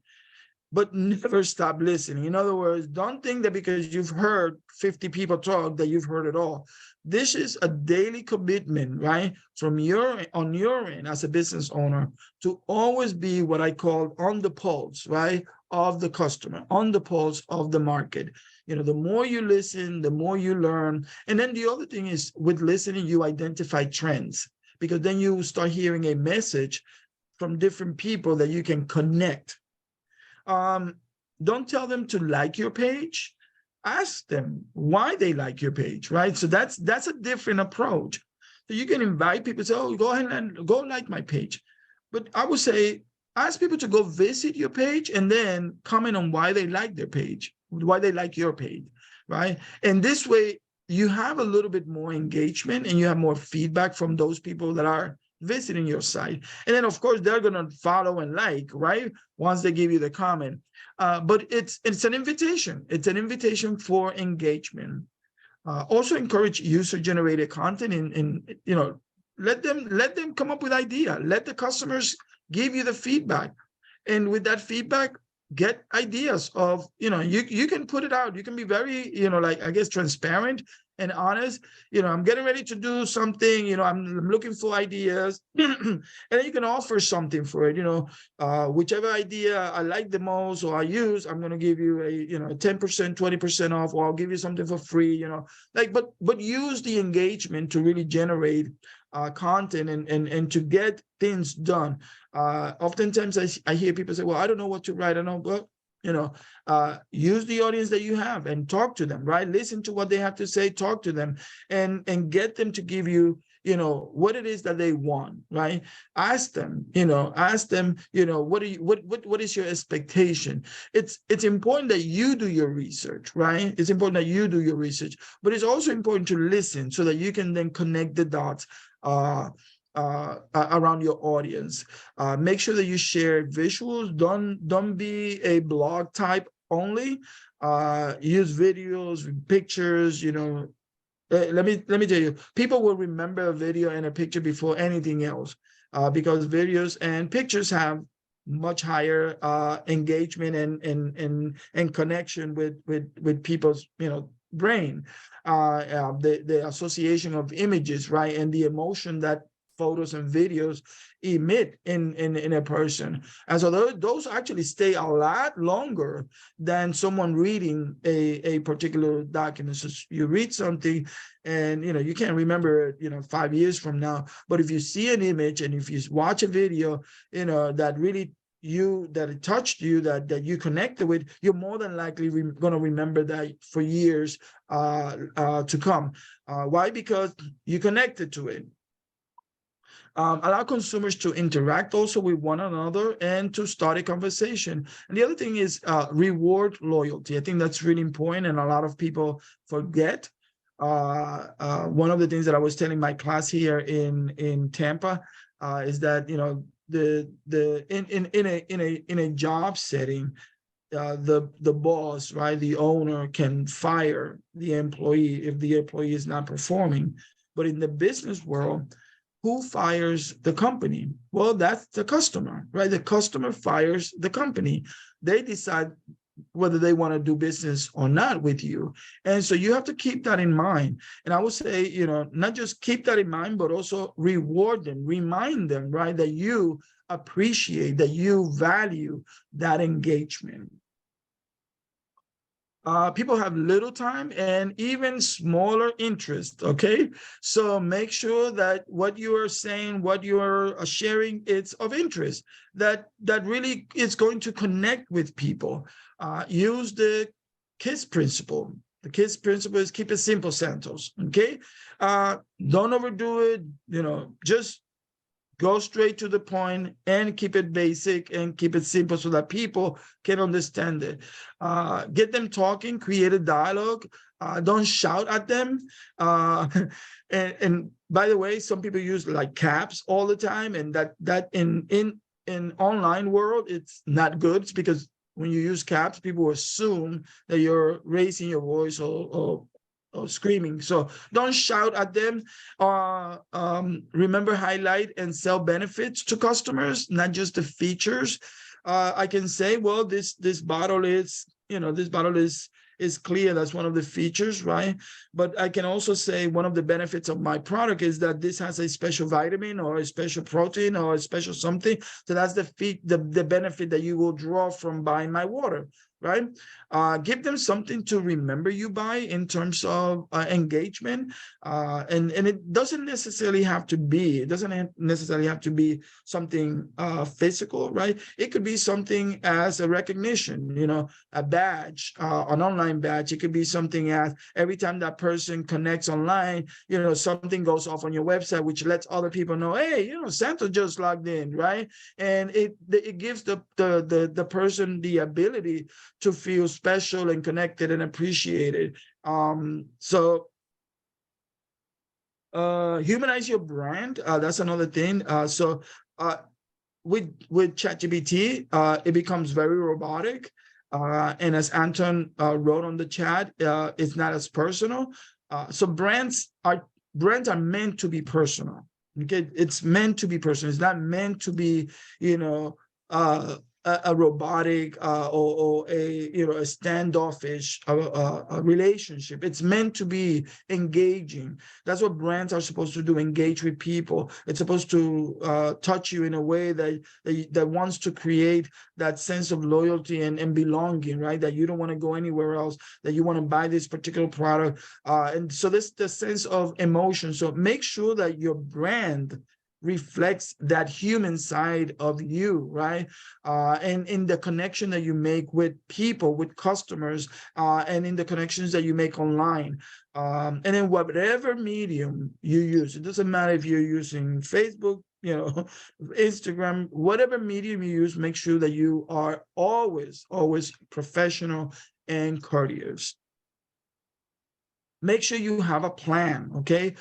Speaker 1: but never stop listening. In other words, don't think that because you've heard 50 people talk that you've heard it all. This is a daily commitment, right? On your end as a business owner, to always be what I call on the pulse, right? Of the customer, on the pulse of the market. The more you listen, the more you learn. And then the other thing is, with listening, you identify trends, because then you start hearing a message from different people that you can connect. Don't tell them to like your page. Ask them why they like your page, right? So that's a different approach. So you can invite people, say, oh, go ahead and go like my page. But I would say, ask people to go visit your page and then comment on why they like their page, why they like your page, right? And this way, you have a little bit more engagement and you have more feedback from those people that are visiting your site. And then, of course, they're going to follow and like, right? Once they give you the comment. But it's an invitation. It's an invitation for engagement. Also encourage user-generated content and let them come up with idea. Let the customers give you the feedback. And with that feedback, get ideas of, you can put it out. You can be very, transparent and honest. I'm getting ready to do something, I'm looking for ideas. And then you can offer something for it, whichever idea I like the most or I use, I'm going to give you a 10%, 20% off, or I'll give you something for free, but use the engagement to really generate content and to get things done. Oftentimes I hear people say, well, I don't know what to write. I don't know, but use the audience that you have and talk to them, right? Listen to what they have to say, talk to them, and get them to give you, what it is that they want, right? Ask them, what is your expectation? It's important that you do your research, right? It's important that you do your research, but it's also important to listen so that you can then connect the dots around your audience. Make sure that you share visuals. Don't be a blog type only. Use videos, pictures. Let me tell you, people will remember a video and a picture before anything else, because videos and pictures have much higher engagement and connection with people's brain. The association of images, right, and the emotion that photos and videos emit in a person. And so those actually stay a lot longer than someone reading a particular document. So you read something and you can't remember it 5 years from now, but if you see an image and if you watch a video that really that it touched you, that you connected with, you're more than likely going to remember that for years to come. Why? Because you connected to it. Allow consumers to interact also with one another and to start a conversation. And the other thing is reward loyalty. I think that's really important, and a lot of people forget. One of the things that I was telling my class here in Tampa is that, you know, in a job setting, the boss, right, the owner can fire the employee if the employee is not performing. But in the business world, who fires the company? Well, that's the customer, right? The customer fires the company. They decide whether they want to do business or not with you. And so you have to keep that in mind. And I would say, you know, not just keep that in mind, but also reward them, remind them, right, that you appreciate, that you value that engagement. People have little time and even smaller interest, okay? So make sure that what you are saying, what you are sharing, it's of interest, that really is going to connect with people. Use the KISS principle. The KISS principle is keep it simple, Santos, okay? Don't overdo it, you know, just go straight to the point and keep it basic and keep it simple so that people can understand it. Get them talking, create a dialogue. Don't shout at them. And by the way, some people use like caps all the time, and that in online world, it's not good. It's because when you use caps, people assume that you're raising your voice or screaming. So don't shout at them. Remember, highlight and sell benefits to customers, not just the features. I can say, well, this bottle is, you know, this bottle is clear. That's one of the features, right? But I can also say one of the benefits of my product is that this has a special vitamin or a special protein or a special something. So that's the benefit that you will draw from buying my water, right? Give them something to remember you by in terms of engagement. And it doesn't necessarily have to be, something physical, right? It could be something as a recognition, you know, a badge, an online badge. It could be something as every time that person connects online, you know, something goes off on your website, which lets other people know, hey, you know, Santa just logged in, right? And it gives the person the ability to feel special and connected and appreciated. So humanize your brand. That's another thing. So with ChatGPT, it becomes very robotic. And as Anton wrote on the chat, it's not as personal. So brands are meant to be personal. Okay, it's meant to be personal. It's not meant to be, you know, a robotic or a, you know, a standoffish a relationship. It's meant to be engaging. That's what brands are supposed to do, engage with people. It's supposed to touch you in a way that wants to create that sense of loyalty and belonging, right? That you don't want to go anywhere else, that you want to buy this particular product. And so this the sense of emotion. So make sure that your brand reflects that human side of you, right? And in the connection that you make with people, with customers, and in the connections that you make online. And in whatever medium you use, it doesn't matter if you're using Facebook, you know, Instagram, whatever medium you use, make sure that you are always professional and courteous. Make sure you have a plan, okay?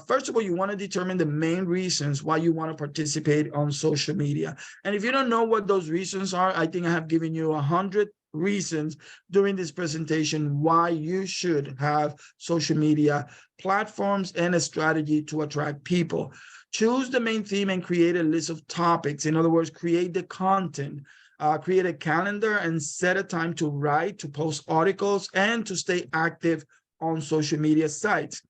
Speaker 1: First of all, you want to determine the main reasons why you want to participate on social media. And if you don't know what those reasons are, I think I have given you 100 reasons during this presentation why you should have social media platforms and a strategy to attract people. Choose the main theme and create a list of topics. In other words, create the content. Create a calendar and set a time to write, to post articles, and to stay active on social media sites.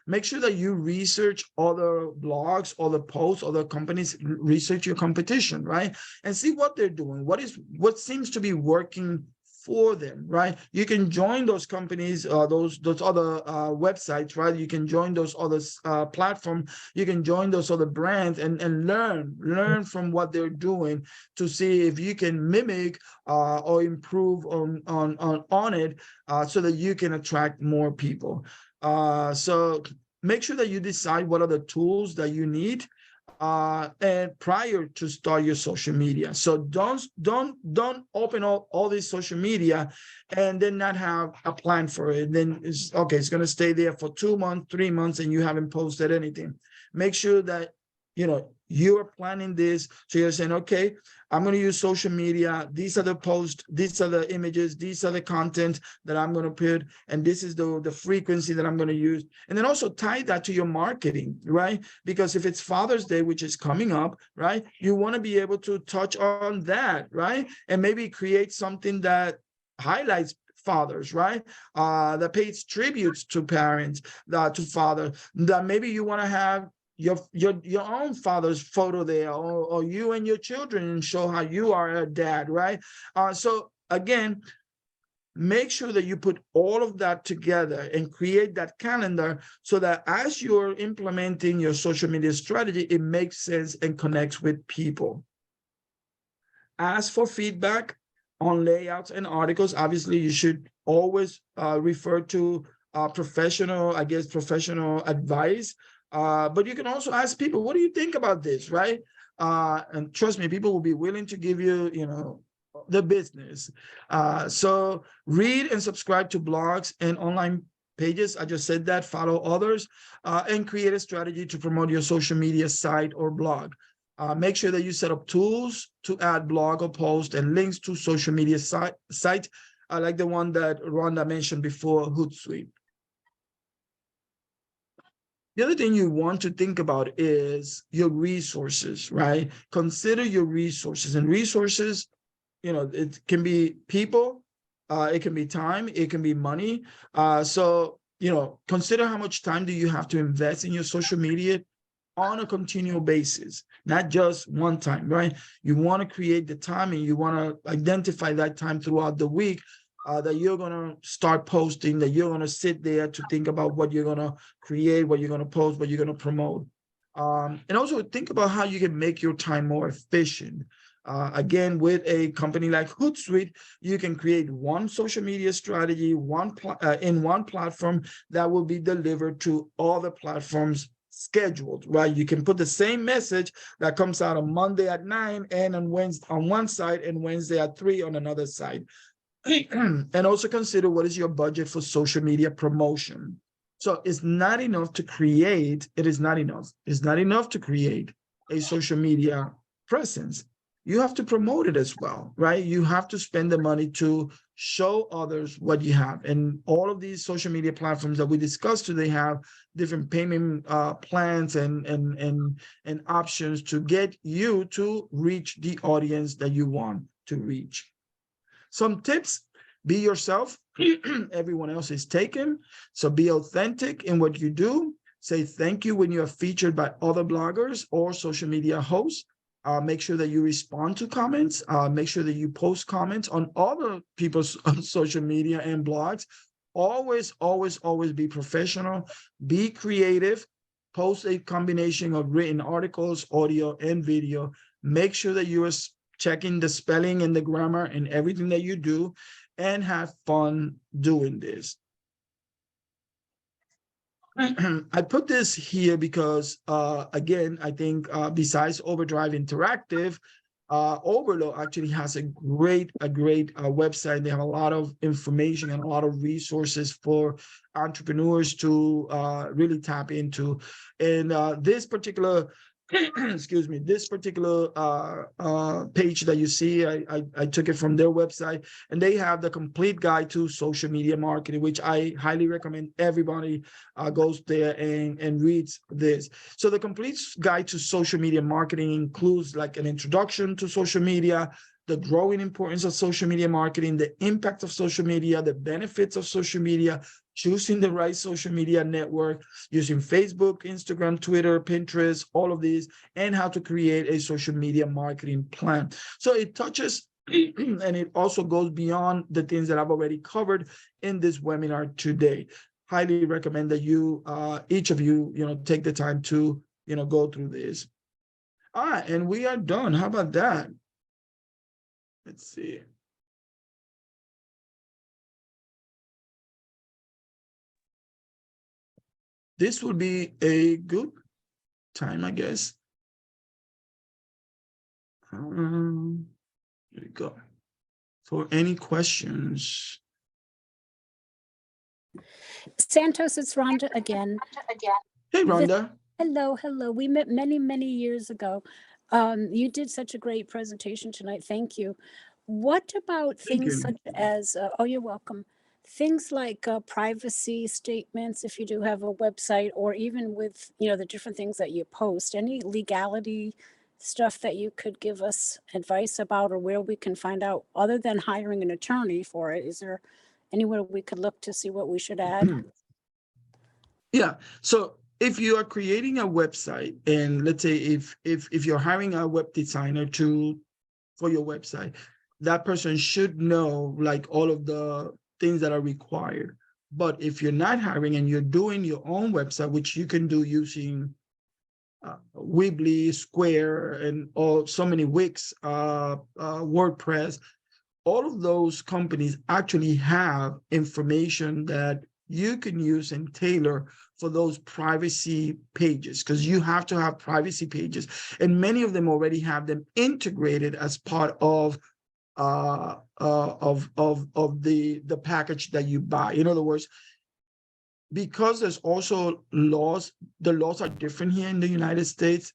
Speaker 1: Make sure that you research other blogs, other posts, other companies, research your competition, right? And see what they're doing, what seems to be working for them, right? You can join those companies, those other websites, right? You can join those other platforms. You can join those other brands and learn from what they're doing to see if you can mimic or improve on it, so that you can attract more people. So make sure that you decide what are the tools that you need. and prior to start your social media. So don't open all this social media and then not have a plan for it. Then it's okay, it's going to stay there for 2 months, 3 months, and you haven't posted anything. Make sure that you are planning this. So you're saying, okay, I'm going to use social media. These are the posts, these are the images, these are the content that I'm going to put, and this is the frequency that I'm going to use. And then also tie that to your marketing, right? Because if it's Father's Day, which is coming up, right, you want to be able to touch on that, right? And maybe create something that highlights fathers, right? That pays tributes to parents, to father, that maybe you want to have your own father's photo there, or you and your children, and show how you are a dad, right? So again, make sure that you put all of that together and create that calendar so that as you're implementing your social media strategy, it makes sense and connects with people. Ask for feedback on layouts and articles. Obviously, you should always refer to professional advice. But you can also ask people, what do you think about this, right? And trust me, people will be willing to give you, the business. So read and subscribe to blogs and online pages. I just said that. Follow others and create a strategy to promote your social media site or blog. Make sure that you set up tools to add blog or post and links to social media site. I like the one that Rhonda mentioned before, Hootsuite. The other thing you want to think about is your resources, right? Consider your resources, and resources, it can be people, it can be time, it can be money. So, consider how much time do you have to invest in your social media on a continual basis, not just one time, right? You want to create the time, and you want to identify that time throughout the week that you're going to start posting, that you're going to sit there to think about what you're going to create, what you're going to post, what you're going to promote. And also think about how you can make your time more efficient. Again, with a company like Hootsuite, you can create one social media strategy, in one platform that will be delivered to all the platforms scheduled, right? You can put the same message that comes out on Monday at 9 and on Wednesday on one side and Wednesday at 3 on another side. And also consider, what is your budget for social media promotion? So it's not enough to create, it's not enough to create a social media presence. You have to promote it as well, right? You have to spend the money to show others what you have. And all of these social media platforms that we discussed today have different payment plans and options to get you to reach the audience that you want to reach. Some tips: be yourself. Everyone else is taken. So be authentic in what you do. Say thank you when you are featured by other bloggers or social media hosts. Make sure that you respond to comments. Make sure that you post comments on other people's social media and blogs. Always, always, always be professional. Be creative. Post a combination of written articles, audio, and video. Make sure that you are checking the spelling and the grammar and everything that you do, and have fun doing this. I put this here because, again, I think besides Overdrive Interactive, Overload actually has a great website. They have a lot of information and a lot of resources for entrepreneurs to really tap into. And this particular excuse me, this particular page that you see, I took it from their website, and they have the complete guide to social media marketing, which I highly recommend everybody goes there and reads this. So the complete guide to social media marketing includes like an introduction to social media, the growing importance of social media marketing, the impact of social media, the benefits of social media, choosing the right social media network, using Facebook, Instagram, Twitter, Pinterest, all of these, and how to create a social media marketing plan. So it touches and it also goes beyond the things that I've already covered in this webinar today. Highly recommend that you, each of you, take the time to, go through this. All right, and we are done. How about that? Let's see. This would be a good time, I guess. There you go. For any questions.
Speaker 3: Santos, it's Rhonda again.
Speaker 1: Hey,
Speaker 3: This-
Speaker 1: Rhonda.
Speaker 3: Hello. We met many years ago. You did such a great presentation tonight. Thank you. What about
Speaker 1: Thank
Speaker 3: things
Speaker 1: you.
Speaker 3: such as, oh, you're welcome. Things like privacy statements, if you do have a website, or even with, the different things that you post, any legality stuff that you could give us advice about, or where we can find out, other than hiring an attorney for it, is there anywhere we could look to see what we should add?
Speaker 1: Yeah. So if you are creating a website, and let's say if you're hiring a web designer for your website, that person should know like all of the things that are required. But if you're not hiring and you're doing your own website, which you can do using Weebly, Square, and so many Wix, WordPress, all of those companies actually have information that you can use and tailor for those privacy pages, because you have to have privacy pages, and many of them already have them integrated as part of the package that you buy. In other words, because there's also laws, the laws are different here in the United States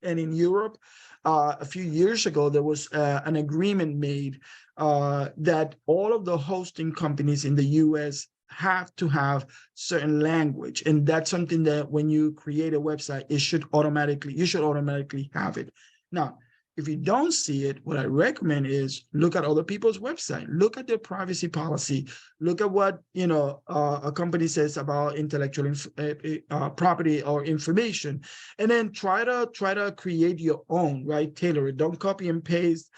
Speaker 1: and in Europe. A few years ago, there was an agreement made that all of the hosting companies in the US have to have certain language. And that's something that when you create a website, you should automatically have it. Now, if you don't see it, what I recommend is look at other people's website, look at their privacy policy, look at what a company says about intellectual property or information, and then try to create your own, right? Tailor it. Don't copy and paste.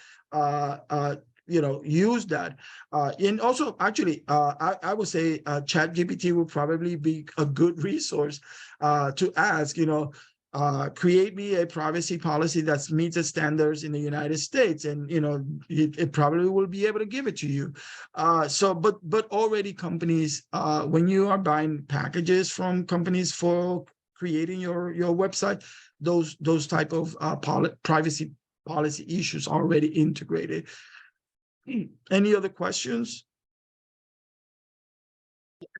Speaker 1: Use that. And also, actually, I would say ChatGPT will probably be a good resource to ask, create me a privacy policy that meets the standards in the United States, and it probably will be able to give it to you. But already companies, when you are buying packages from companies for creating your website, those type of privacy policy issues are already integrated. Any other questions?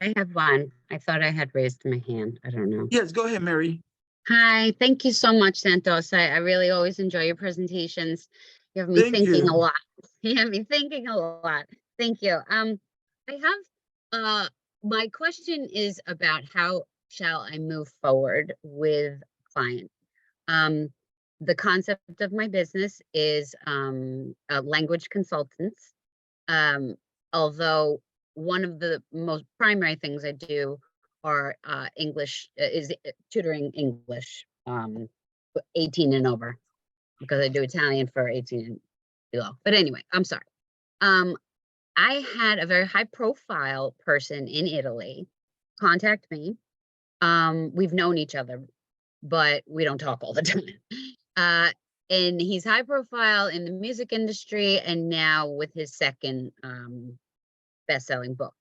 Speaker 4: I have one. I thought I had raised my hand. I don't know.
Speaker 1: Yes, go ahead, Mary.
Speaker 4: Hi, thank you so much, Santos. I really always enjoy your presentations. You have me
Speaker 1: Thank
Speaker 4: thinking
Speaker 1: you.
Speaker 4: a lot. You have me thinking a lot. Thank you. I have my question is about how shall I move forward with client. The concept of my business is language consultants. Although one of the most primary things I do are English, is tutoring English, 18 and over, because I do Italian for 18 and below. But anyway, I'm sorry. I had a very high profile person in Italy contact me. We've known each other, but we don't talk all the time. And he's high profile in the music industry, and now with his second best-selling book.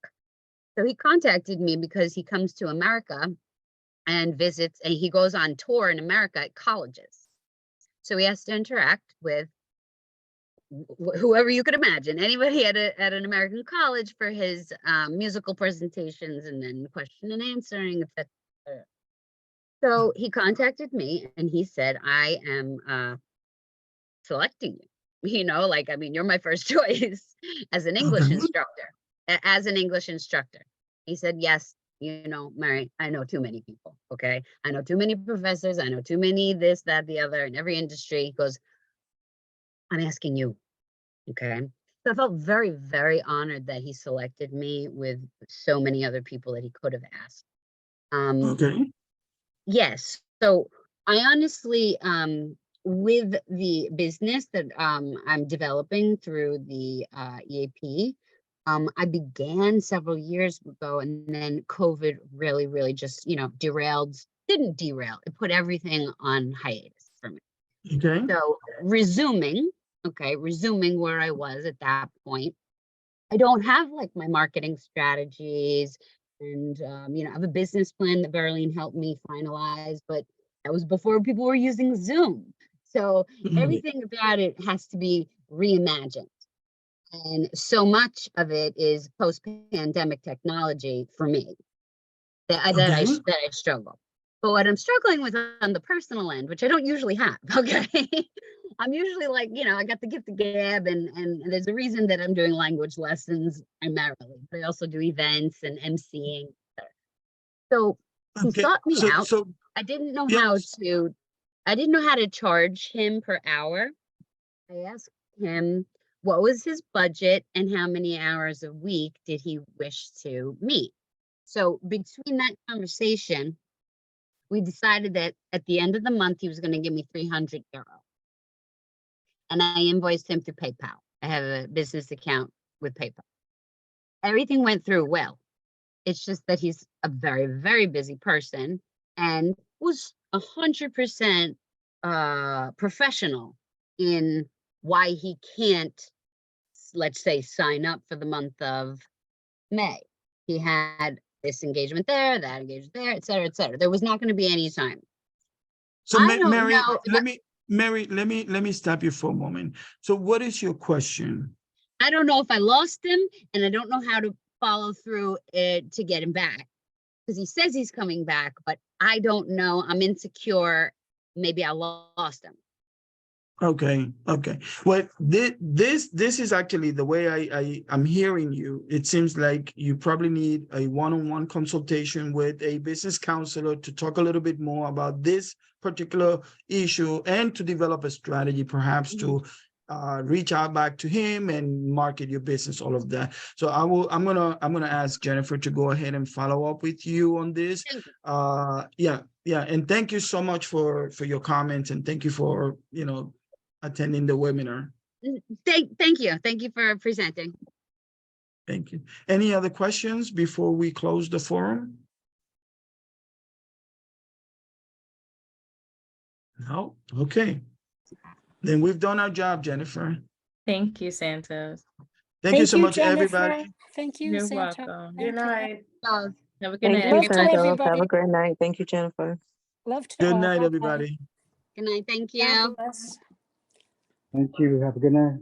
Speaker 4: So he contacted me because he comes to America and visits, and he goes on tour in America at colleges. So he has to interact with whoever you could imagine, anybody at an American college for his musical presentations, and then question and answering, etc. So he contacted me and he said, I am selecting you, you're my first choice as an English
Speaker 1: Okay.
Speaker 4: instructor. He said, yes, Mary, I know too many people. Okay. I know too many professors. I know too many this, that, the other, in every industry. He goes, I'm asking you. Okay. So I felt very, very honored that he selected me with so many other people that he could have asked.
Speaker 1: Okay.
Speaker 4: Yes. So I honestly, with the business that I'm developing through the EAP, I began several years ago, and then COVID really just, didn't derail. It put everything on hiatus for me.
Speaker 1: Okay.
Speaker 4: So resuming where I was at that point, I don't have like my marketing strategies, and I have a business plan that Verlene helped me finalize, but that was before people were using Zoom. So
Speaker 1: Mhm.
Speaker 4: everything about it has to be reimagined. And so much of it is post-pandemic technology for me
Speaker 1: Okay.
Speaker 4: that I struggle. But what I'm struggling with on the personal end, which I don't usually have, okay? I'm usually like, I got the gift of gab, and there's a reason that I'm doing language lessons primarily, but I also do events and emceeing. So he
Speaker 1: Okay.
Speaker 4: sought me out.
Speaker 1: So
Speaker 4: I didn't know
Speaker 1: yeah.
Speaker 4: I didn't know how to charge him per hour. I asked him what was his budget and how many hours a week did he wish to meet. So between that conversation, we decided that at the end of the month, he was going to give me 300 euro. And I invoiced him through PayPal. I have a business account with PayPal. Everything went through well. It's just that he's a very, very busy person and was 100% professional in why he can't, let's say, sign up for the month of May. He had this engagement there, that engagement there, et cetera, et cetera. There was not going to be any time.
Speaker 1: So
Speaker 4: I don't
Speaker 1: Mary,
Speaker 4: know if
Speaker 1: let me stop you for a moment. So what is your question?
Speaker 4: I don't know if I lost him, and I don't know how to follow through it to get him back, because he says he's coming back, but I don't know. I'm insecure. Maybe I lost him.
Speaker 1: Okay. Well, this is actually the way I'm hearing you. It seems like you probably need a one-on-one consultation with a business counselor to talk a little bit more about this particular issue and to develop a strategy, perhaps to reach out back to him and market your business, all of that. So I'm gonna ask Jennifer to go ahead and follow up with you on this. Yeah, and thank you so much for your comments, and thank you for attending the webinar.
Speaker 4: Thank you for presenting.
Speaker 1: Thank you. Any other questions before we close the forum? No? Okay. Then we've done our job, Jennifer.
Speaker 2: Thank you, Santos.
Speaker 1: Thank you so much,
Speaker 3: Jennifer.
Speaker 1: everybody.
Speaker 3: Thank you,
Speaker 2: You're
Speaker 3: Santa.
Speaker 2: welcome.
Speaker 3: Thank
Speaker 5: Good
Speaker 3: you.
Speaker 5: night.
Speaker 4: Love.
Speaker 2: Have a good
Speaker 6: Thank
Speaker 2: night,
Speaker 6: you,
Speaker 3: Love to
Speaker 2: everybody.
Speaker 6: Santos.
Speaker 3: everybody.
Speaker 6: Have a great night. Thank you, Jennifer.
Speaker 3: Love to
Speaker 1: Good
Speaker 3: all.
Speaker 1: night,
Speaker 3: Bye-bye.
Speaker 1: everybody.
Speaker 4: Good night. Thank you.
Speaker 3: God bless.
Speaker 7: Thank you. Have a good night.